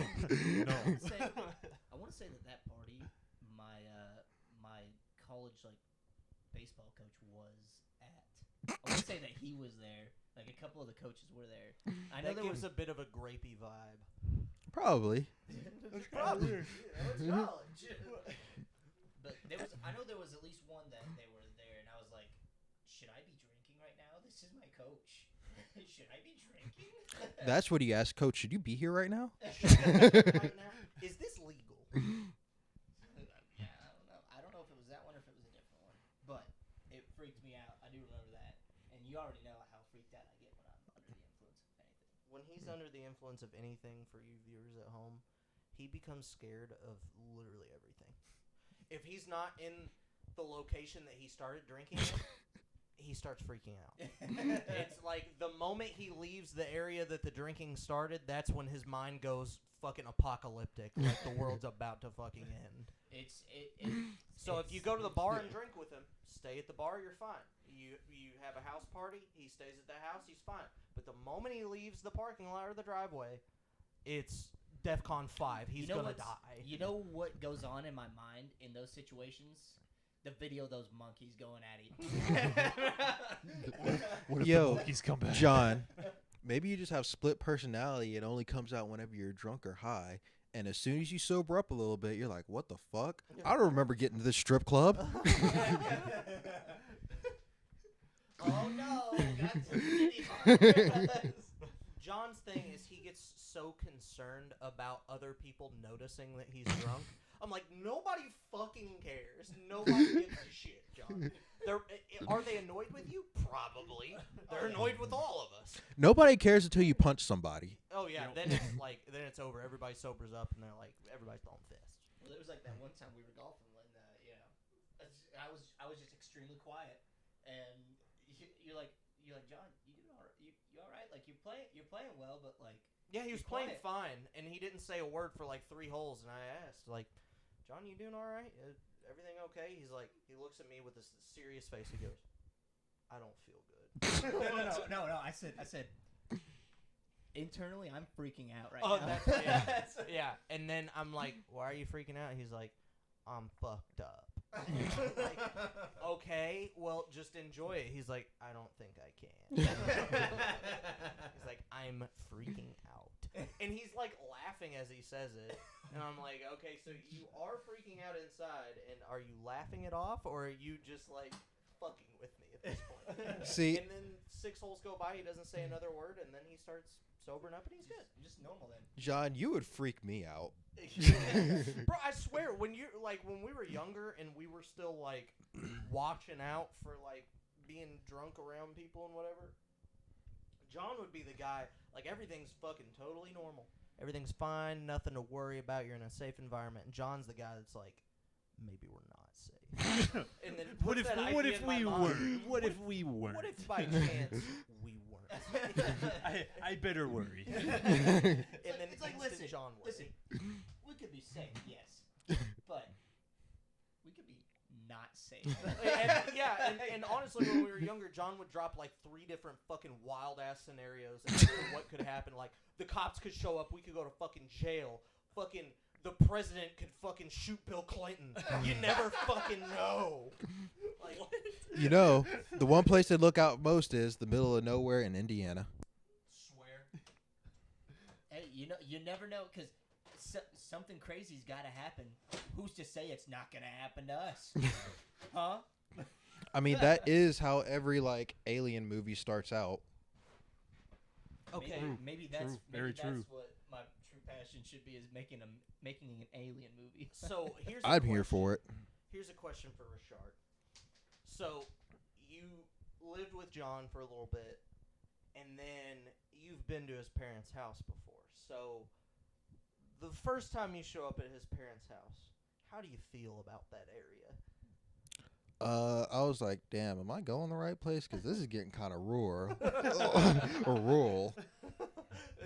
No. I want to say that party, my college like baseball coach was at. I want to say that he was there. Like a couple of the coaches were there. I know That there gives was a bit of a grapey vibe. Probably. Probably. college. But I know there was at least one that they were there, and I was like, should I be drinking right now? This is my coach. Should I be drinking? That's what he asked, Coach. Should you be here right now? Right now? Is this legal? Yeah, I don't know if it was that one or if it was a different one, but it freaked me out. I do remember that, and you already know how freaked out I get when I'm under the influence of anything. When he's under the influence of anything, for you viewers at home, he becomes scared of literally everything. If he's not in the location that he started drinking in, he starts freaking out. It's like the moment he leaves the area that the drinking started, that's when his mind goes fucking apocalyptic, like the world's about to fucking end. So if you go to the bar and drink with him, stay at the bar, you're fine. You have a house party, he stays at the house, he's fine. But the moment he leaves the parking lot or the driveway, it's DEFCON 5. He's gonna die. You know what goes on in my mind in those situations? The video of those monkeys going at him. What if Yo, the monkeys come back? John, maybe you just have split personality. It only comes out whenever you're drunk or high. And as soon as you sober up a little bit, you're like, what the fuck? I don't remember getting to this strip club. Oh no! Got to video. John's thing is he gets so concerned about other people noticing that he's drunk. I'm like, nobody fucking cares. Nobody gives a shit, John. Are they annoyed with you? Probably. They're annoyed with all of us. Nobody cares until you punch somebody. Oh yeah, then it's over. Everybody sobers up and they're like, everybody's throwing fists. Well, it was like that one time we were golfing when I was just extremely quiet, and you're like John, you doing all right? You all right? Like you're playing well, but like yeah, he was playing fine, and he didn't say a word for like 3 holes. And I asked like, John, you doing all right? Everything okay? He's like, he looks at me with this serious face. He goes, I don't feel good. no. I said. Internally, I'm freaking out right Oh, now. that's yeah. And then I'm like, why are you freaking out? He's like, I'm fucked up. Like, okay, well, just enjoy it. He's like, I don't think I can. He's like, I'm freaking out. And he's like laughing as he says it. And I'm like, okay, so you are freaking out inside, and are you laughing it off, or are you just like fucking with me at this point? See, and then 6 holes go by, he doesn't say another word, and then he starts sobering up, and he's good. Just normal then. John, you would freak me out. Bro, I swear, when we were younger and we were still like watching out for like being drunk around people and whatever, John would be the guy, like everything's fucking totally normal. Everything's fine, nothing to worry about, you're in a safe environment. And John's the guy that's like, maybe we're not safe. And then What if we were? What if we weren't? What if by chance we weren't? I better worry. And then It's like, instant listen, John worry. we could be safe, yes, but we could be not safe. and honestly, when we were younger, John would drop like 3 different fucking wild ass scenarios as to what could happen. Like the cops could show up, we could go to fucking jail. Fucking the president could fucking shoot Bill Clinton. You never fucking know. Like, You know, the one place they look out most is the middle of nowhere in Indiana. swear. Hey, you never know, because something crazy's got to happen. Who's to say it's not gonna happen to us? Huh? I mean, that is how every like alien movie starts out. Okay. Maybe True. that's Very true. what my true passion should be, is making an alien movie. So here's. I'm here for it. Here's a question for Rashard. So you lived with John for a little bit, and then you've been to his parents' house before. So the first time you show up at his parents' house, how do you feel about that area? I was like, damn, am I going the right place? Because this is getting kind of rural. Or rural.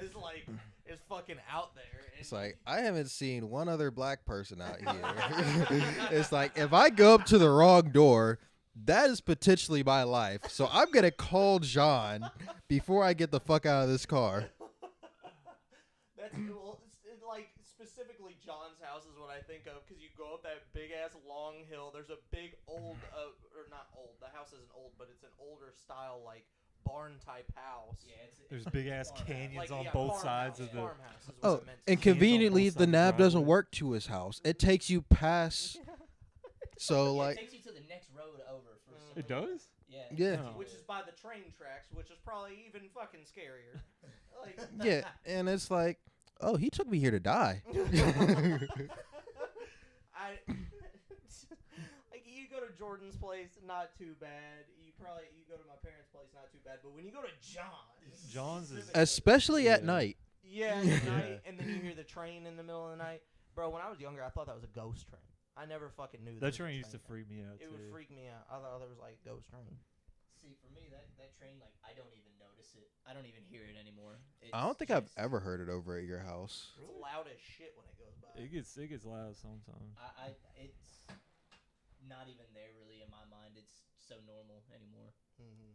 It's like, it's fucking out there. It's like, I haven't seen one other black person out here. It's like, if I go up to the wrong door, that is potentially my life. So I'm going to call John before I get the fuck out of this car. That's well, like specifically John's house is what I think of, because you go up that big ass long hill. There's a big old, or not old. The house isn't old, but it's an older style like barn type house. Yeah, There's big ass farmhouse. canyons Like, on yeah, both farmhouse, sides of the. farmhouse is what Oh, it meant to and say. conveniently, both the sides of the nav doesn't driveway. work to his house. It takes you past. So, Yeah, like, it takes you to the next road over for some It reason. does? Yeah. yeah. Oh. Which is by the train tracks, which is probably even fucking scarier. Like, Yeah, and it's like, oh, he took me here to die. I like you go to Jordan's place, not too bad. You go to my parents' place, not too bad. But when you go to John's is- Especially at Yeah. night. yeah, at night, and then you hear the train in the middle of the night, bro. When I was younger, I thought that was a ghost train. I never fucking knew That there was a train used to train. freak me out It would too. freak me out. I thought there was like a ghost train. honestly, for me, that train, like, I don't even notice it. I don't even hear it anymore. I don't think I've ever heard it over at your house. It's loud as shit when it goes by. It gets loud sometimes. It's not even there really in my mind. It's so normal anymore. Mm-hmm.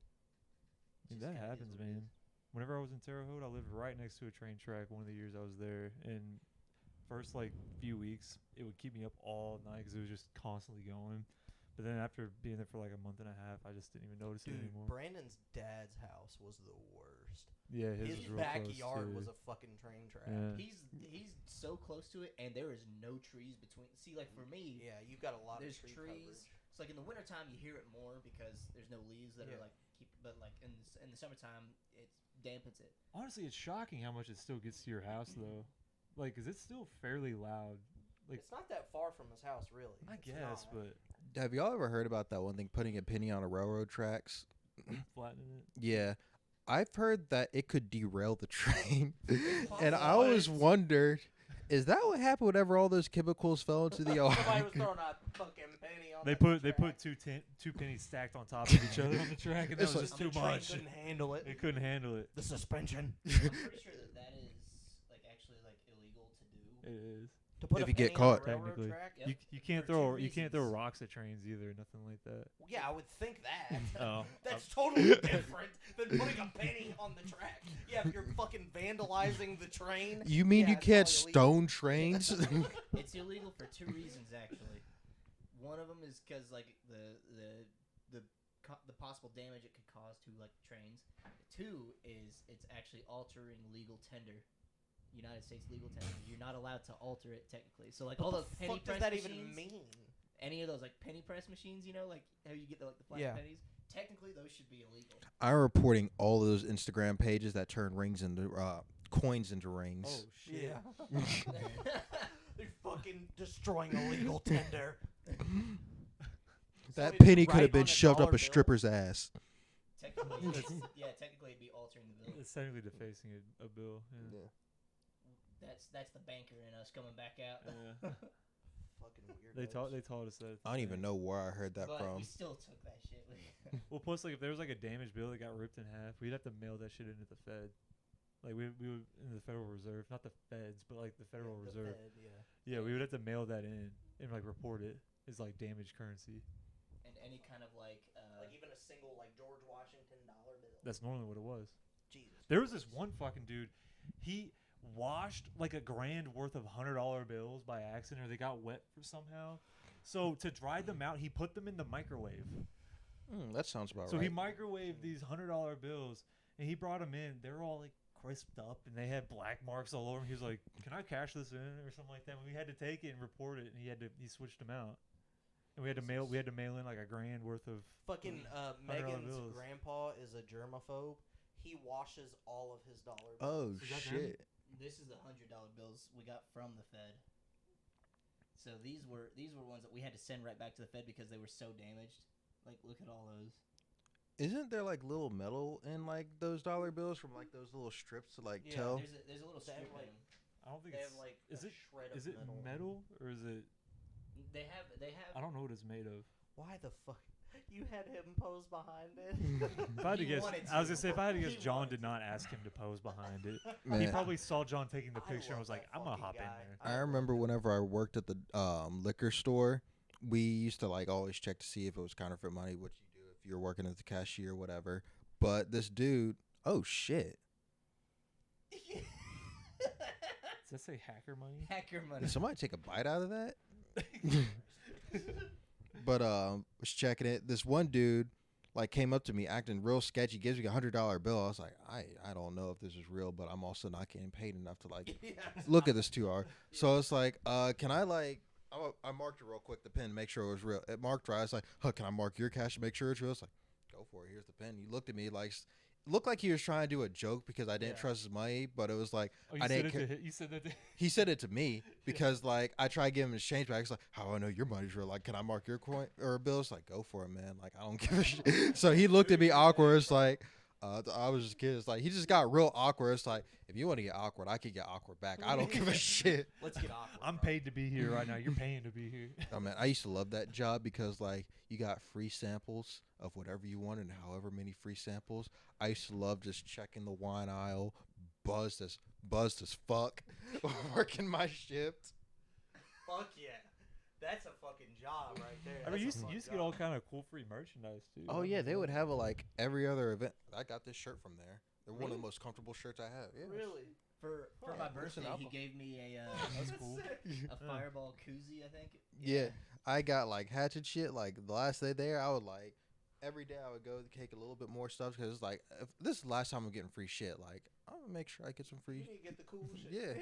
Just That kinda is happens, what it man. Whenever I was in Terre Haute, I lived right next to a train track one of the years I was there. And first, like, few weeks, it would keep me up all night because it was just constantly going. But then after being there for like a month and a half, I just didn't even notice it anymore. Brandon's dad's house was the worst. Yeah, His was real backyard close, was too. a fucking train track. Yeah. He's so close to it, and there is no trees between. See, like for me, Yeah, you've got a lot there's of tree trees. coverage. It's like in the wintertime you hear it more because there's no leaves that Yeah. are like keep. But like in the summertime, it dampens it. Honestly, it's shocking how much it still gets to your house, though. Like, 'cause it's still fairly loud. Like, It's not that far from his house, really. I It's guess, not. but Have y'all ever heard about that one thing, putting a penny on a railroad tracks? flattening it. Yeah. I've heard that it could derail the train. And I possible. always wondered, is that what happened whenever all those chemicals fell into the Somebody was throwing a fucking penny on They the put track. two pennies stacked on top of each other on the track, and that It's was like- just The too train much. couldn't handle it. It couldn't handle it. The suspension. I'm pretty sure that is like actually like illegal to do. It is. To put If a you get penny on a caught. railroad Technically. track? Yep. You can't For throw two you can't throw reasons. rocks at trains either. Nothing like that. Yeah, I would think that. Oh, That's totally different than putting a penny on the track. Yeah, if you're fucking vandalizing the train. You mean yeah, you it's can't probably stone trains? It's illegal for two reasons actually. One of them is because like the possible damage it could cause to like trains. Two is it's actually altering legal tender. United States legal tender. You're not allowed to alter it technically. So like all those penny What press does that machines, even mean? any of those like penny press machines, you know, like how you get the flat Yeah. pennies. Technically, those should be illegal. I'm reporting all of those Instagram pages that turn rings into coins into rings. oh shit. Yeah. They're fucking destroying a legal tender. That So penny it's could have right been on a shoved up dollar a stripper's ass. Technically, technically, it'd be altering the bill. It's technically defacing a bill. Yeah. That's the banker in us coming back out. Yeah. Fucking weird. They taught us that. I don't even know where I heard that But from. we still took that shit. Well, plus like if there was like a damaged bill that got ripped in half, we'd have to mail that shit into the Fed. Like we would in the Federal Reserve, not the Feds, but like the Federal Reserve. Yeah, we would have to mail that in and like report it as like damaged currency. And any kind of like even a single like George Washington dollar bill. That's normally what it was. Jesus. There was this one fucking dude. He washed like a grand worth of $100 bills by accident, or they got wet for somehow. So to dry them out, he put them in the microwave. That sounds about So right. he microwaved these $100 bills, and he brought them in. They were all like crisped up, and they had black marks all over them. He was like, "Can I cash this in?" or something like that. And we had to take it and report it, and he switched them out. And we had to mail in like a grand worth of Fucking $100 Megan's bills. grandpa is a germaphobe. He washes all of his dollar bills. Oh Is that shit! this is the $100 bills we got from the Fed. So these were ones that we had to send right back to the Fed because they were so damaged. Like look at all those. Isn't there like little metal in like those dollar bills from like those little strips to like Yeah, tell? There's a little They strip have, in like- them. I don't think They it's. have like Is a it shred of is it metal or is it? They have. I don't know what it's made of. Why the fuck? You had him pose behind it. If I had to He guess, wanted I was to. gonna say if I had to guess, He John wanted did not ask him to pose behind it. He Man, probably saw John taking the I picture and love was like, that "I'm gonna fucking hop in guy. there." I remember whenever I worked at the liquor store, we used to like always check to see if it was counterfeit money, which you do if you're working as the cashier or whatever. But this dude, oh shit! Does that say hacker money? hacker money. Did somebody take a bite out of that? But was checking it. This one dude like came up to me acting real sketchy, gives me $100 bill. I was like, I don't know if this is real, but I'm also not getting paid enough to like look at this 2 hour. So it's like, can I like I marked it real quick, the pen, make sure it was real. It marked right. It's like, can I mark your cash to make sure it's real? It's like, go for it. Here's the pen. He looked at me like, looked like he was trying to do a joke because I didn't Yeah. trust his money, but it was like, Oh, you I said didn't it care. to you said that to He said it to me because like I tried to give him his change back. He's like, how do I know your money's real? Like, can I mark your coin or bill? It's like, go for it, man. Like, I don't give a shit. So he looked at me awkward. It's like, I was just kidding. It's like he just got real awkward. It's like if you want to get awkward, I can get awkward back. I don't give a shit. Let's get awkward. I'm bro. paid to be here right now. You're paying to be here. Oh man, I used to love that job because like you got free samples of whatever you want and however many free samples. I used to love just checking the wine aisle, buzzed as fuck, working my shift. Fuck yeah. That's a fucking job right there. I mean, you That's a used fun to get job. all kind of cool free merchandise too. Oh yeah, they would have it like every other event. I got this shirt from there. They're one of Really? the most comfortable shirts I have. Yeah. Really? For Oh, my yeah, listen, birthday, he alcohol. gave me a That's cool. a fireball koozie, I think. Yeah, I got like hats and shit. Like the last day there, I would like every day I would go to take a little bit more stuff because it's like if this is the last time I'm getting free shit. Like I'm gonna make sure I get some You free. need to get the cool shit. Yeah,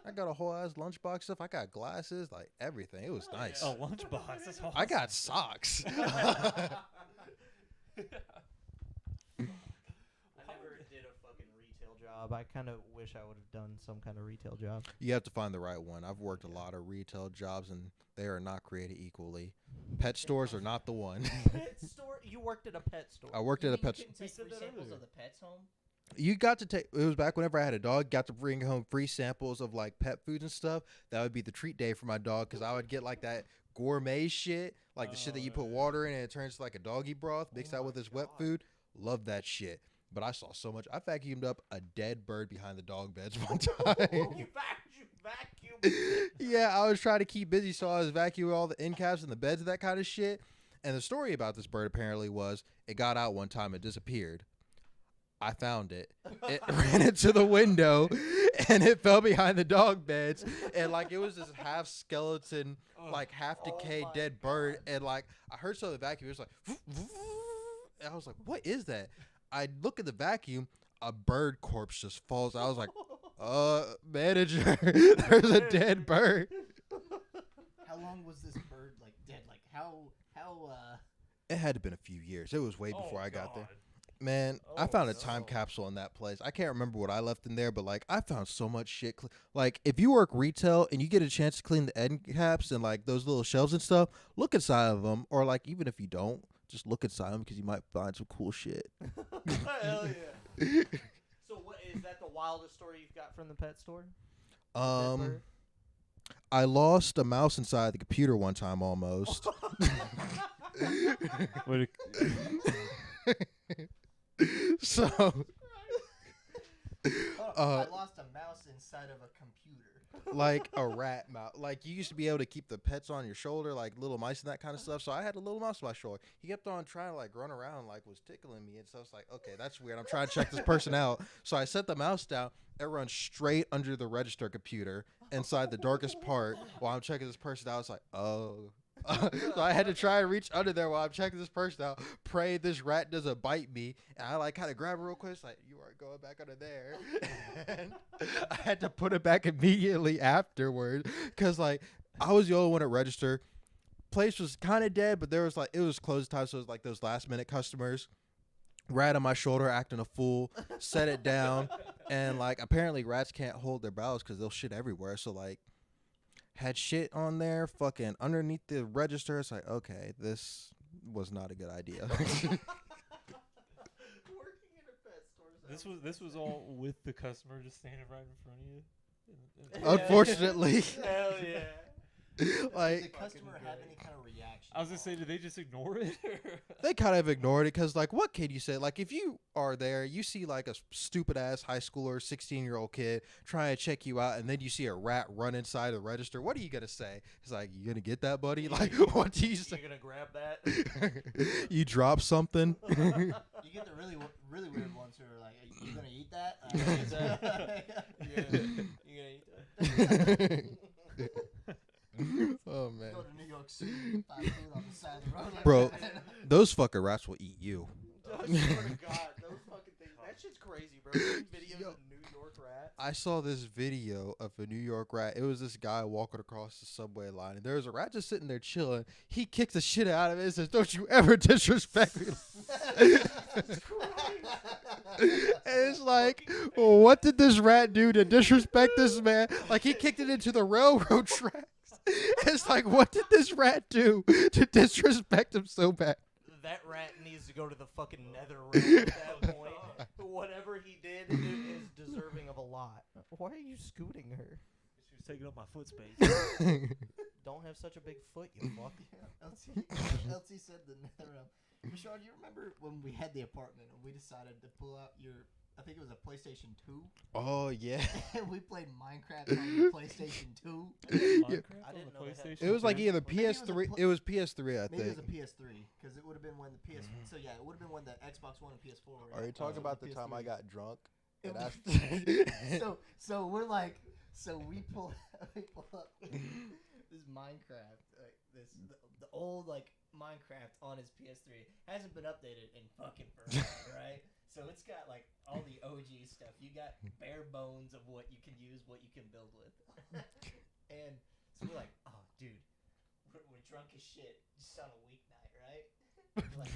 I got a whole ass lunchbox stuff. I got glasses, like everything. It was Oh, nice. yeah. Oh, lunchbox. That's awesome. I got socks. I never did a fucking retail job. I kind of wish I would have done some kind of retail job. You have to find the right one. I've worked a lot of retail jobs and they are not created equally. Pet stores are not the one. Pet store? You worked at a pet store. I worked at a pet. You can We take said free that samples earlier. of the pets home. You got to take. It was back whenever I had a dog. Got to bring home free samples of like pet foods and stuff. That would be the treat day for my dog because I would get like that gourmet shit, like the shit that you put water in and it turns to like a doggy broth. Mix that with this wet food. Love that shit. But I saw so much. I vacuumed up a dead bird behind the dog beds one time. You vacuum. Yeah, I was trying to keep busy, so I was vacuuming all the end caps and the beds and that kind of shit. And the story about this bird apparently was it got out one time and disappeared. I found it. It ran into the window and it fell behind the dog beds. And like it was this half skeleton, like half decayed my dead bird. And like I heard some of the vacuum. It was like, and I was like, what is that? I look at the vacuum. A bird corpse just falls. I was like, manager, there's a dead bird. How long was this bird like dead? Like how It had to have been a few years. It was way before I got there. God. Man, I Oh, found a time no. capsule in that place. I can't remember what I left in there, but like I found so much shit. Like if you work retail and you get a chance to clean the end caps and like those little shelves and stuff, look inside of them. Or like even if you don't, just look inside them because you might find some cool shit. Hell yeah. So what is that the wildest story you've got from the pet store? Dead bird? I lost a mouse inside the computer one time almost. What So I lost a mouse inside of a computer. like a rat mouse. Like you used to be able to keep the pets on your shoulder, like little mice and that kind of stuff. So I had a little mouse on my shoulder. He kept on trying to like run around, like was tickling me, and so I was like, okay, that's weird. I'm trying to check this person out. So I set the mouse down. It runs straight under the register computer inside the darkest part while I'm checking this person out. I was like, oh. So I had to try and reach under there while I'm checking this person out. Pray this rat doesn't bite me. And I like kind of grab it real quick. It's like, you aren't going back under there. And I had to put it back immediately afterwards. Because like I was the only one at register. Place was kind of dead, but there was like, it was closing time. So it was like those last minute customers. Rat on my shoulder acting a fool. Set it down. And like apparently rats can't hold their bowels because they'll shit everywhere. So like. Had shit on there, fucking underneath the register. It's like, okay, this was not a good idea. Working in a pet store. This was all with the customer just standing right in front of you. Unfortunately, Hell yeah. Did the like customer have any kind of reaction? I was gonna say, did they just ignore it? they kind of ignored it because, like, what can you say? Like, if you are there, you see like a stupid ass high schooler, 16-year-old kid trying to check you out, and then you see a rat run inside the register. What are you gonna say? It's like, you gonna get that, buddy? Like, what do you You say? gonna grab that? You drop something. You get the really weird ones who are like, "Are you gonna eat that?" Yeah. You gonna eat that? Oh man. Go to New York City, buy food on the side of the road. Like Bro, that. those fucking rats will eat you. I swear to God, those fucking things. That shit's crazy, bro. Seeing videos of New York rats. I saw this video of a New York rat. It was this guy walking across the subway line, and there was a rat just sitting there chilling. He kicks the shit out of it and says, "Don't you ever disrespect me." And it's like, what did this rat do to disrespect this man? Like, he kicked it into the railroad tracks. It's like, what did this rat do to disrespect him so bad? That rat needs to go to the fucking nether realm at that point. Whatever he did is deserving of a lot. Why are you scooting her? She was taking up my foot space. Don't have such a big foot, you fuck. LT said the Rashard, you remember when we had the apartment and we decided to pull out I think it was a PlayStation 2? Oh yeah. And we played Minecraft on the PlayStation 2. Minecraft I on didn't the know they had- PlayStation. It was like 2? either Maybe it was a PS3. pl- It was PS3, I Maybe it was think. a PS3 because it would have been when the PS. So yeah, it would have been when the Xbox One and PS4. Were Are you out. talking So about the the time I PS3. got drunk? It And was- so we're like, we pull up this Minecraft, the old like Minecraft on his PS3 hasn't been updated in fucking forever, right? So it's got like all the OG stuff. You got bare bones of what you can use, what you can build with, and so we're like, oh dude, we're drunk as shit just on a weeknight, right? We're like,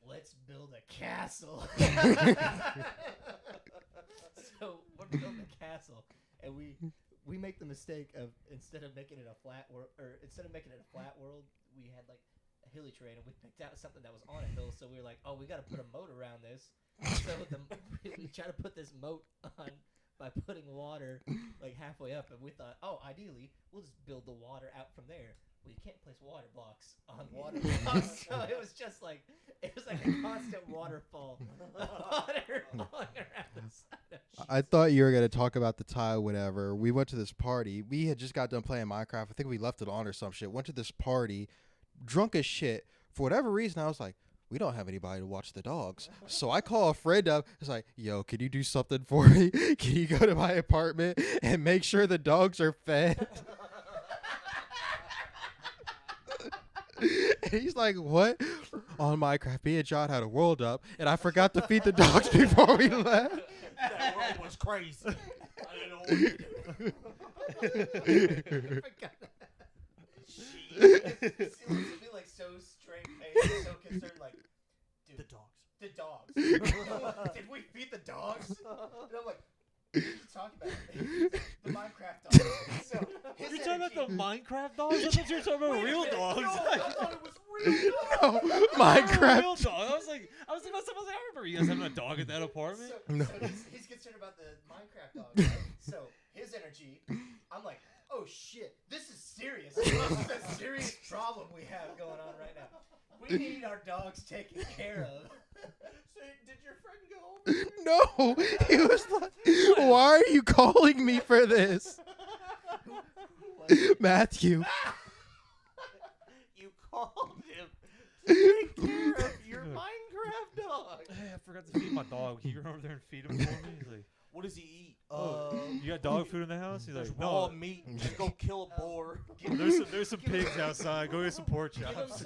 let's build a castle. So we're building a castle, and we make the mistake of instead of making it a flat world, we had like a hilly terrain, and we picked out something that was on a hill. So we were like, oh, we got to put a moat around this. So we try to put this moat on by putting water like halfway up, and we thought, oh, ideally we'll just build the water out from there. Well, you can't place water blocks on water blocks, so it was like a constant waterfall of water falling around the side of I thought you were gonna talk about the time whenever we went to this party. We had just got done playing Minecraft. I think we left it on or some shit. Went to this party, drunk as shit. For whatever reason, I was like, we don't have anybody to watch the dogs. So I call a friend up. It's like, yo, can you do something for me? Can you go to my apartment and make sure the dogs are fed? And he's like, what? On Minecraft, me and John had a world up, and I forgot to feed the dogs before we left. That world was crazy. I didn't know what to do. She looks at me like so straight faced, so concerned, like, dude, The dogs. the dogs. Did we feed the dogs? And I'm like, what are you talking about? The Minecraft dogs. So his You're talking about the energy- Minecraft dogs? I thought you were talking about real dogs. No, I thought it was real. No, Minecraft. Real dog. I was thinking about something. I remember you guys having a dog at that apartment. So he's concerned about the Minecraft dog. Right? So his energy, I'm like, oh shit, this is serious. This is a serious problem we have going on right now. We need our dogs taken care of. So did your friend go over? No, he was like, why are you calling me for this? Matthew. You called him to take care of your Minecraft dog. Hey, I forgot to feed my dog. Can you run over there and feed him for me? He's like, What does he eat? you got dog food in the house? He's There's like, raw no. meat. Just go kill a boar. There's some pigs outside. Go get some pork chops.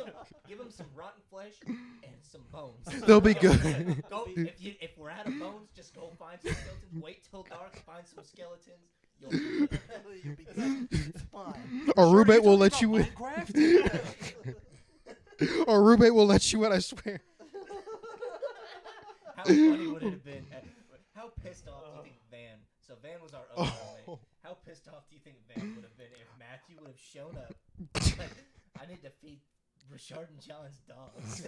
Give him some rotten flesh and some bones. They'll be good. Go if we're out of bones, just go find some skeletons. Wait till dark, find some skeletons. You'll be good. You'll be good. It's fine. Our roommate will let you in. Minecraft? Our roommate will let you in, I swear. How funny would it have been? How pissed off do you think Van? So Van was our other roommate. How pissed off do you think Van would have been if Matthew would have shown up? Like, I need to feed Rashard and John's dogs.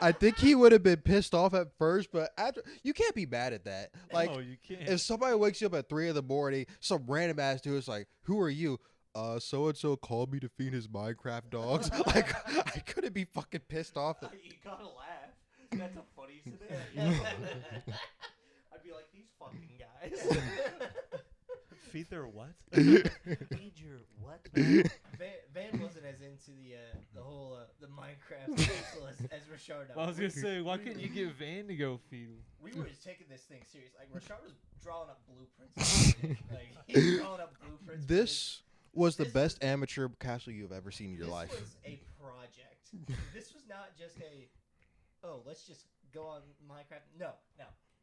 I think he would have been pissed off at first, but after you can't be mad at that. Like, no, you can't. if somebody wakes you up at 3 a.m, some random ass dude is like, "Who are you?" So and so called me to feed his Minecraft dogs. Like, I couldn't be fucking pissed off. You gotta laugh. That's a funny scenario. I'd be like, these fucking guys. Feed their what? Feed your what? Van wasn't as into the whole the Minecraft castle as Rashard. Well, I was gonna say, why couldn't you get Van to go feed him? We were just taking this thing serious. Like Rashard was drawing up blueprints. Like he was drawing up blueprints. for This was the This best amateur castle you've ever seen in your this life. was a project. This was not just let's just go on Minecraft. No.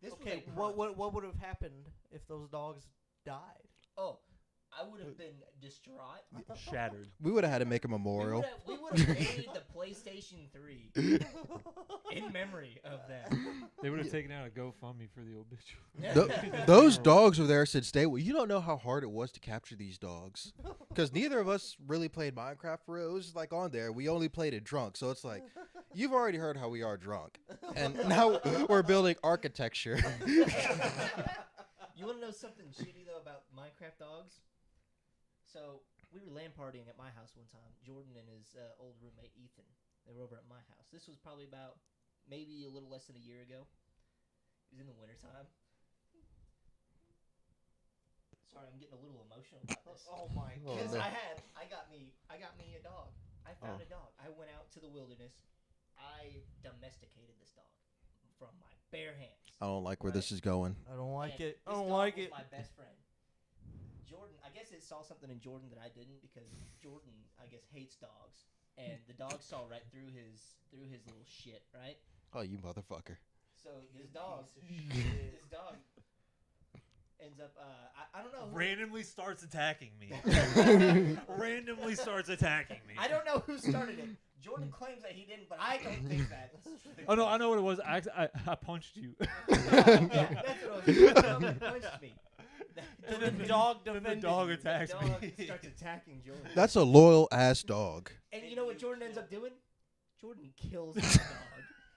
This Okay, was a what would have happened if those dogs died? Oh, I would have been distraught. Shattered. We would have had to make a memorial. We would have made the PlayStation 3 in memory of that. They would have taken out a GoFundMe for the obituary. Those dogs were there since day one. You don't know how hard it was to capture these dogs. Because neither of us really played Minecraft for real. It was like on there. We only played it drunk. So it's like, You've already heard how we are drunk, and now we're building architecture. You want to know something shitty though about Minecraft dogs? So we were LAN partying at my house one time. Jordan and his old roommate Ethan. They were over at my house. This was probably about maybe a little less than a year ago. It was in the wintertime. Sorry, I'm getting a little emotional about this. Oh my Oh, Because no. I got me a dog. I found a dog. I went out to the wilderness. I domesticated this dog from my bare hands. I don't like where this is going. I don't like And it. I this don't dog like was it. my best friend. Jordan, I guess it saw something in Jordan that I didn't because Jordan, I guess, hates dogs, and the dog saw right through his little shit, right? Oh, you motherfucker. So this dog ends up. I don't know. Randomly starts attacking me. Randomly starts attacking me. I don't know who started it. Jordan claims that he didn't, but I don't think that. Oh no, I know what it was. I punched you. Yeah, that's what it was. The dog punched me. And the dog Then the defended dog you. attacked The dog me. starts attacking Jordan. That's a loyal ass dog. And you know what Jordan ends up doing? Jordan kills the dog.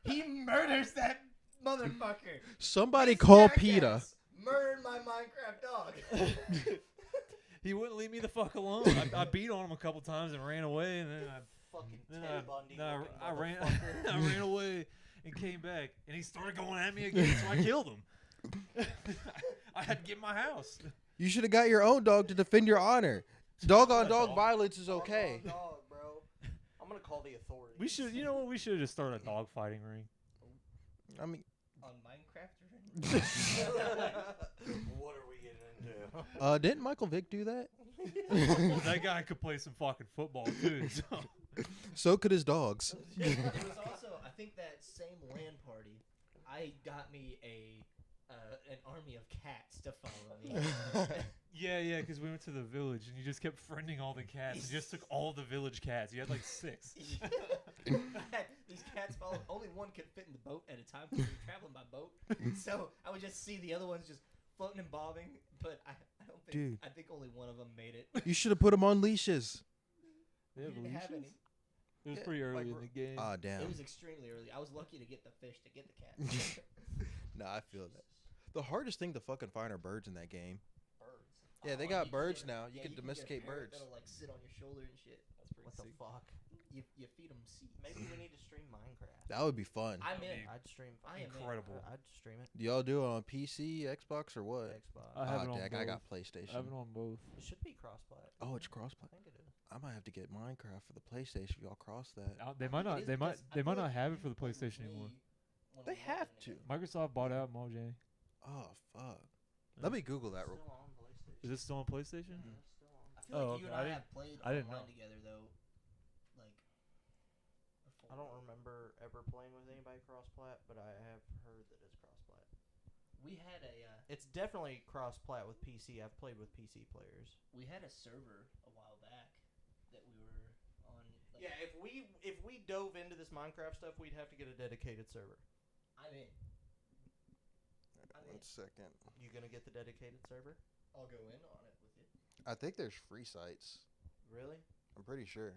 He murders that motherfucker. Somebody This call jackass PETA. Murdered my Minecraft dog. He wouldn't leave me the fuck alone. I beat on him a couple times and ran away, and then Fucking then Ted Bundy. looking I ran motherfucker. I ran away and came back, and he started going at me again, so I killed him. I had to get in my house. You should have got your own dog to defend your honor. Dog on dog violence is okay. Dog, bro. I'm gonna call the authorities. We should, you know what? We should have just started a dog fighting ring. I mean, On Minecraft? What are we getting into? didn't Michael Vick do that? That guy could play some fucking football too. So. So could his dogs. It was also, I think that same LAN party, I got me an army of cats to follow me. Yeah, because we went to the village and you just kept friending all the cats. You just took all the village cats. You had like 6. These cats followed. Only one could fit in the boat at a time because we were traveling by boat. So I would just see the other ones just floating and bobbing. But I don't think. Dude. I think only one of them made it. You should have put him on leashes. They have We didn't have leashes? any. It was Yeah, pretty early like in the game. Ah, It damn. was extremely early. I was lucky to get the fish to get the cats. Nah, I feel that. The hardest thing to fucking find are birds in that game. Birds. Yeah, they Oh, got you birds get- now. You yeah, can get a domesticate parrot birds. That'll like sit on your shoulder and shit. That's pretty What the sick. fuck? You feed them seeds. Maybe we need to stream Minecraft. That would be fun. I'm That'd in. be I'd stream. I am in. Incredible. I'd stream it. Do y'all do it on PC, Xbox, or what? Xbox. I have it on Dag, both. I got I PlayStation. have it on both. It should be cross-plat. Oh, it's I crossplay. think it is. I might have to get Minecraft for the PlayStation if y'all cross that. They might not. It is They might. because I They might feel not like have you it for the play with PlayStation me anymore. when They we're have looking to. at it. Microsoft bought out Mojang. Oh fuck. Let me Google that real Still quick. on PlayStation. Is it still on PlayStation? Yeah, it's still on. I feel Oh, like you okay. and I I didn't- have played I didn't online know. together though, like. Before. I don't remember ever playing with anybody cross-plat, but I have heard that it's cross-plat. We had a It's definitely cross-plat with PC. I've played with PC players. server a while back that we were on. Like, Yeah, if we dove into this Minecraft stuff, we'd have to get a dedicated server. I'm in. I'm in. 1 second. You gonna get the dedicated server? I'll go in on it with you. I think there's free sites. Really? I'm pretty sure.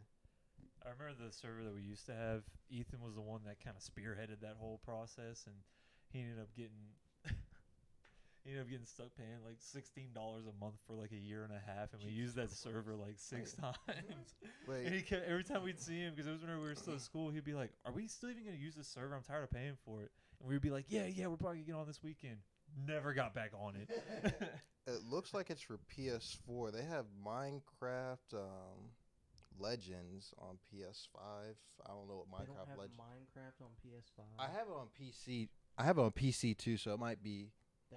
I remember the server that we used to have. Ethan was the one that kind of spearheaded that whole process, and he ended up getting stuck paying like $16 a month for like a year and a half, and we used that server like 6 times. Wait. And he kept, every time we'd see him, because it was whenever we were still at school, he'd be like, "Are we still even gonna use this server? I'm tired of paying for it." And we'd be like, "Yeah, we're probably gonna get on this weekend." Never got back on it. It looks like it's for PS4. They have Minecraft Legends on PS5. I don't know what They don't Minecraft have Legends. Minecraft on PS5. I have it on PC. I have it on PC too, so it might be.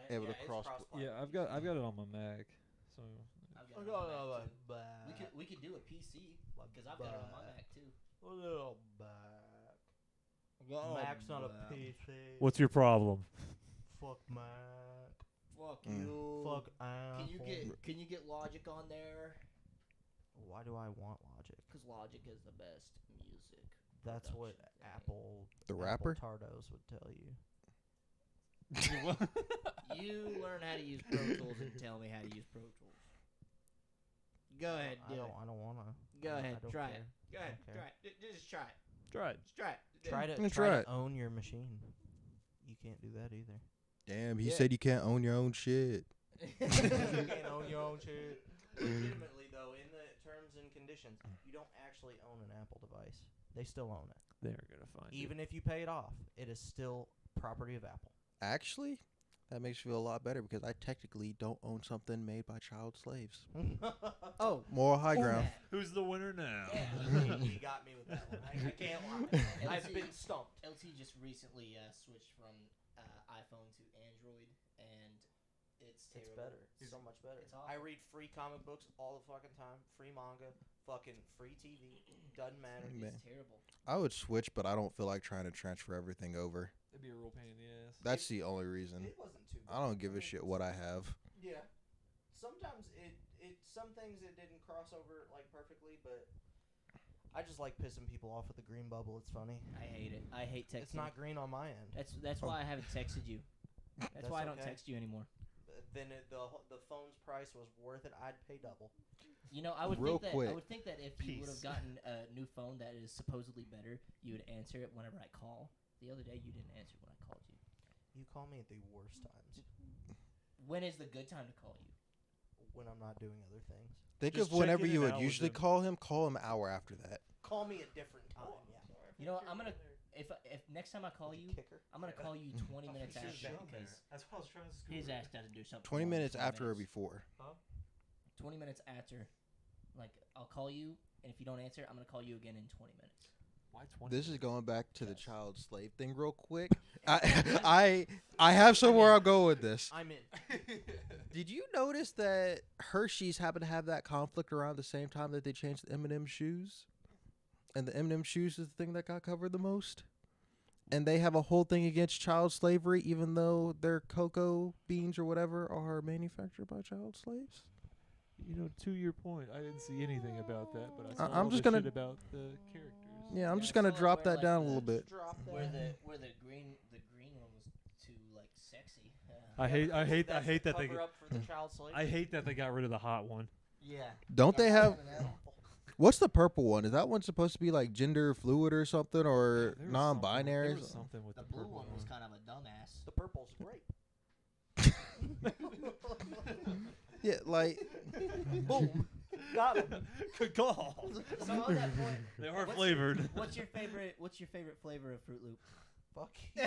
able to it's cross- cross-plat Yeah, with I've PC. got it on my Mac. So I've I got it got on my a Mac, too. back. We could do a PC because I've got it on my Mac too. A little back. Mac's not a PC. what's your problem? Fuck Mac. Fuck Mm. you. Fuck Can you get Logic on there? Why do I want Logic? Because Logic is the best music. That's what production thing. Apple. The Apple rapper? Tardos would tell you. You learn how to use Pro Tools and tell me how to use Pro Tools. Go ahead, do it. I don't wanna. Go ahead, I don't try care. it. Go ahead, Okay. try it. Just try it. Try it. Just try it. Try gonna to try it. own your machine. You can't do that either. Damn, he Yeah. said you can't own your own shit. You can't own your own shit. Legitimately, though, in the terms and conditions, you don't actually own an Apple device. They still own it. They're gonna find Even if you pay it off, it is still property of Apple. Actually, that makes me feel a lot better because I technically don't own something made by child slaves. Oh, Moral high own ground. that. Who's the winner now? He got me with that one. I can't lie. I've been stumped. LT just recently switched from iPhone to Android, and it's terrible. It's better. It's so much better. It's awful. I read free comic books all the fucking time. Free manga. Fucking free TV. Doesn't matter. Man. It's terrible. I would switch, but I don't feel like trying to transfer everything over. That'd be a real pain in the ass. That's the only reason. It wasn't too bad. I don't give a shit what I have. Yeah. Sometimes some things it didn't cross over like perfectly, but I just like pissing people off with the green bubble. It's funny. I hate it. I hate texting. It's not green on my end. That's why I haven't texted you. That's why I don't okay. text you anymore. Then the phone's price was worth it. I'd pay double. You know, I would Real think that quick. I would think that if you would have gotten a new phone that is supposedly better, you would answer it whenever I call. The other day, you didn't answer when I called you. You call me at the worst times When is the good time to call you? when I'm not doing other things. Think Just of whenever checking you it would out with usually them. call him an hour after that. Call me a different time. Yeah. You know what? I'm gonna if next time I call you, Kicker. I'm gonna call you 20 minutes after because That's what I was trying to his ass doesn't do something. 20 wrong in minutes 20 after or minutes. before. 20 minutes after, like I'll call you, and if you don't answer, I'm gonna call you again in 20 minutes. Why 20? This is going back to the child slave thing real quick. And- I have somewhere I'll go with this. I'm in. Did you notice that Hershey's happened to have that conflict around the same time that they changed the M&M shoes? And the M&M shoes is the thing that got covered the most? And they have a whole thing against child slavery, even though their cocoa beans or whatever are manufactured by child slaves? You know, to your point, I didn't see anything about that, but I saw I'm all just the gonna- shit about the characters. Yeah, I'm Yeah, just I going to saw it drop where, that like, down a the- little bit. Drop that. Where the green one was too like sexy. I hate That's that the they cover up for the child slave. I hate that they got rid of the hot one. Yeah. Don't they have... Awful. What's the purple one? Is that one supposed to be like gender fluid or something, or There was something- non-binary? There was something with The the, blue purple one was kind of a dumbass. The purple's great. Yeah, like... Boom. Got him. Good call. So on that point, They are what's- flavored. what's your favorite flavor of Fruit Loop? Fuck you.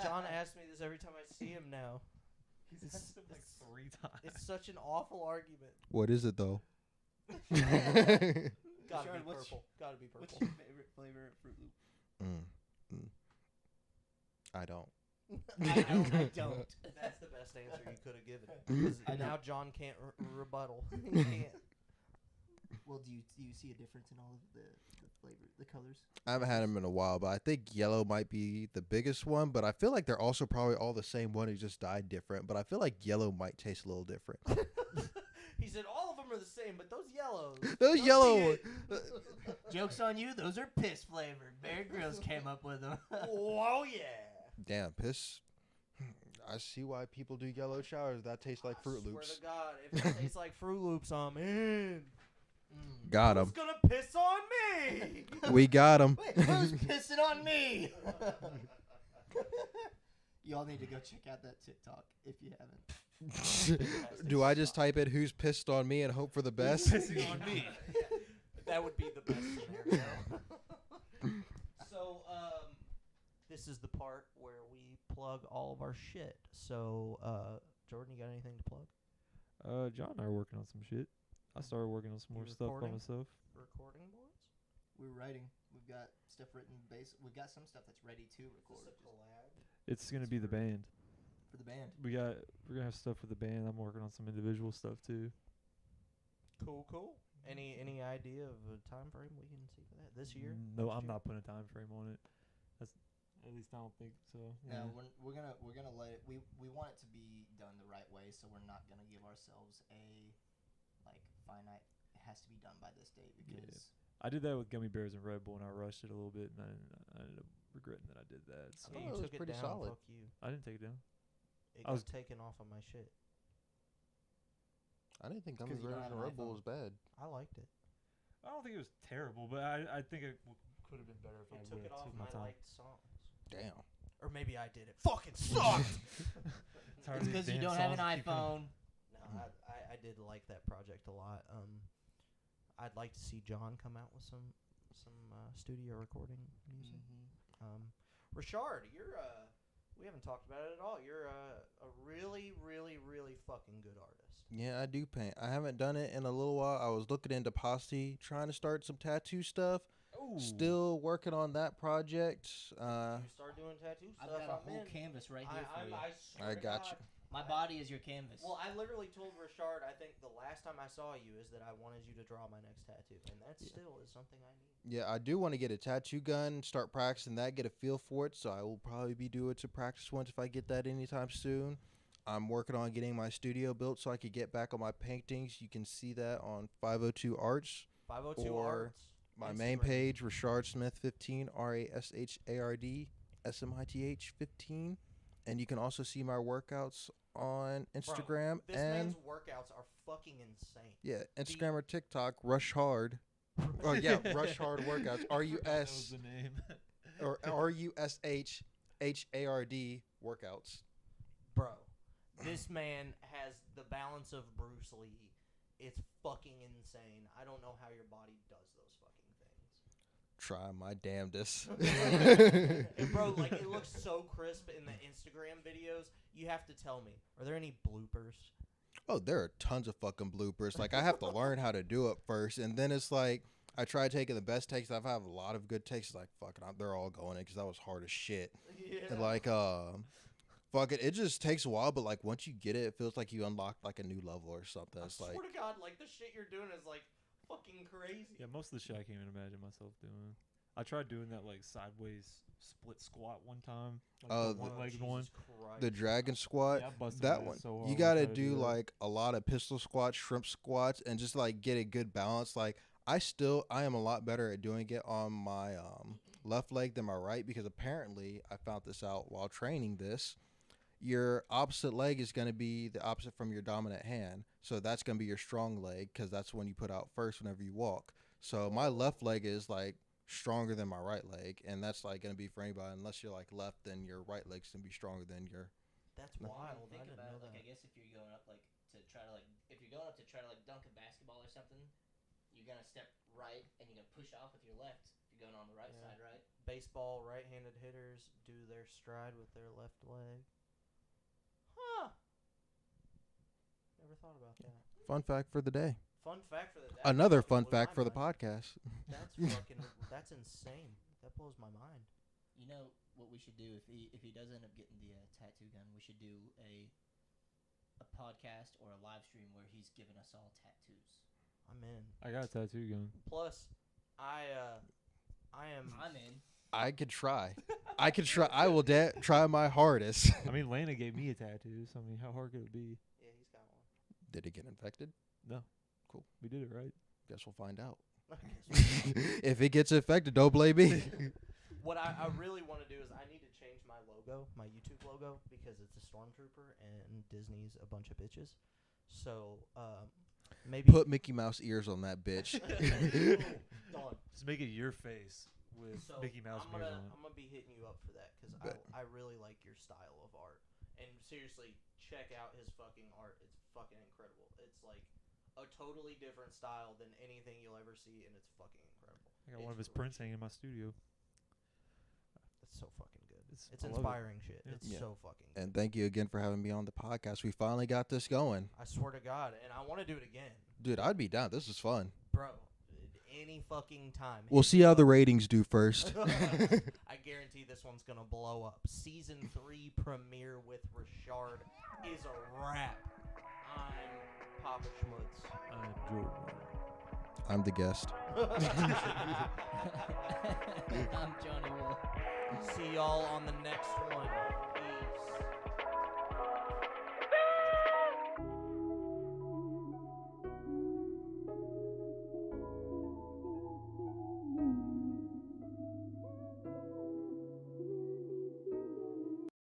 John asks me this every time I see him now. He's It's- asked him like it's- 3 times. It's such an awful argument. What is it, though? Gotta Rashard, be what's- purple. Gotta be What's purple. your favorite flavor of Fruit Loop? I don't. I don't. That's the best answer you could have given. 'Cause I know. now John can't rebuttal. He can't. Well, do you see a difference in all of the flavor, the colors? I haven't had them in a while, but I think yellow might be the biggest one. But I feel like they're also probably all the same one who just died different. But I feel like yellow might taste a little different. He said all of them are the same, but those yellows. Those yellow. Joke's on you. Those are piss flavored. Bear Grylls came up with them. Oh yeah. Damn, piss. I see why people do yellow showers. That tastes like Fruit Swear Loops. to God, if it tastes like Fruit Loops, I'm in. Got Who's him. gonna piss on me? We got him. Wait, who's pissing on me? Y'all need to go check out that TikTok if you haven't. Do I just type in "who's pissed on me" and hope for the best? Pissing on me. That would be the best scenario. So, this is the part where we plug all of our shit. So, Jordan, you got anything to plug? John and I are working on some shit. I started working on some more You stuff by recording? myself. Recording boards? We're writing. We've got stuff written. We've got some stuff that's ready to record Is this a collab? It's gonna be the band. for the band. We're gonna have stuff with the band. I'm working on some individual stuff too. Cool. Any idea of a time frame we can see for that this year? No, Next I'm year? not putting a time frame on it. That's at least I don't think so. No, we're gonna let it. We want it to be done the right way, so we're not gonna give ourselves a like finite. It has to be done by this date because I did that with Gummy Bears and Red Bull, and I rushed it a little bit, and I ended up regretting that I did that. I So thought it you was took it pretty down. solid. Fuck you. I didn't take it down. It I got was- taken off of my shit. I didn't think It's 'cause Gummy you don't Bears have and an Red Bull iPhone. was bad. I liked it. I don't think it was terrible, but I think it could have been better if I It would took it have off took my my time. liked songs. Damn. Or maybe I did it. Fucking sucked. Tired It's of these because you damn don't have an songs that keep iPhone. coming. No, I did like that project a lot. I'd like to see John come out with some studio recording music. Rashard, you're we haven't talked about it at all. You're a really, really, really fucking good artist. Yeah, I do paint. I haven't done it in a little while. I was looking into posse, trying to start some tattoo stuff. Ooh. Still working on that project. You start doing tattoo I've stuff. got a I'm whole in. canvas right here for you. I swear I to got God. you. My body is your canvas. Well, I literally told Rashard, I think the last time I saw you is that I wanted you to draw my next tattoo, and that still is something I need. Yeah, I do want to get a tattoo gun, start practicing that, get a feel for it. So I will probably be doing some practice ones if I get that anytime soon. I'm working on getting my studio built so I could get back on my paintings. You can see that on 502 Arts. 502 Or Arts. My main Instagram. page, Rashard Smith 15, Rashard Smith 15. And you can also see my workouts on Instagram This and man's workouts are fucking insane. yeah, Instagram or TikTok, Rushard. Oh yeah, Rushard workouts. That was RUS the name. or RUSHHARD workouts. Bro, this man has the balance of Bruce Lee. It's fucking insane. I don't know how your body does those fucking things. Try my damnedest. And bro, like it looks so crisp in the Instagram videos. You have to tell me, are there any bloopers? Oh, there are tons of fucking bloopers. Like I have to learn how to do it first, and then it's like I try taking the best takes. I've had a lot of good takes. Like fucking, they're all going in because that was hard as shit. Yeah. And like fuck it, it just takes a while. But like once you get it, it feels like you unlocked like a new level or something. I It's swear like to God, like the shit you're doing is like fucking crazy. Yeah, most of the shit I can't even imagine myself doing. I tried doing that like sideways split squat one time. Like Oh, the one-legged Jesus one. Christ. the dragon squat. Yeah, I busted That my one, ass so hard you when I gotta tried to do that. like a lot of pistol squats, shrimp squats, and just like get a good balance. Like I am a lot better at doing it on my left leg than my right because apparently I found this out while training this. Your opposite leg is going to be the opposite from your dominant hand. So that's going to be your strong leg because that's when you put out first whenever you walk. So my left leg is like stronger than my right leg, and that's like going to be for anybody. Unless you're like left, then your right leg's going to be stronger than your. That's wild. Think I didn't about know it, like that. I guess if you're going up like to try to like if you're going up to try to like dunk a basketball or something, you're gonna step right and you're gonna push off with your left. If you're going on the right Yeah. side, right? Baseball right-handed hitters do their stride with their left leg. Huh. Never thought about that. Fun fact for the day. Fun fact for the Another fucking fun blew fact my for the mind. podcast. That's fucking. That's insane. That blows my mind. You know what we should do if he does end up getting the tattoo gun, we should do a podcast or a live stream where he's giving us all tattoos. I'm in. I got a tattoo gun. Plus, I am. I'm in. I could try. I could try. I will try my hardest. I mean, Lana gave me a tattoo, so I mean, how hard could it be? Yeah, he's got one. Did it get infected? No. Cool. We did it right. Guess we'll find out. I guess we- If it gets infected, don't blame me. What I really want to do is I need to change my logo, my YouTube logo, because it's a stormtrooper and Disney's a bunch of bitches. So maybe Put Mickey Mouse ears on that bitch. Done. Just make it your face with So Mickey Mouse I'm ears gonna on it. I'm gonna be hitting you up for that because Bet. I really like your style of art. And seriously, check out his fucking art. It's fucking incredible. It's like a totally different style than anything you'll ever see, and it's fucking incredible. I got one of It's his prints hanging in my studio. It's so fucking good. It's- It's I love it. inspiring shit. Yeah. It's Yeah. so fucking good. And thank you again for having me on the podcast. We finally got this going. I swear to God, and I want to do it again, Dude, I'd be down. This is fun. bro. Any fucking time. We'll Hit see me how the up. ratings do first. I guarantee this one's gonna blow up. Season 3 premiere with Rashard is a wrap. I'm Papa Schmutz. I enjoyed it. I'm the guest. I'm Johnny Will. See y'all on the next one. Peace.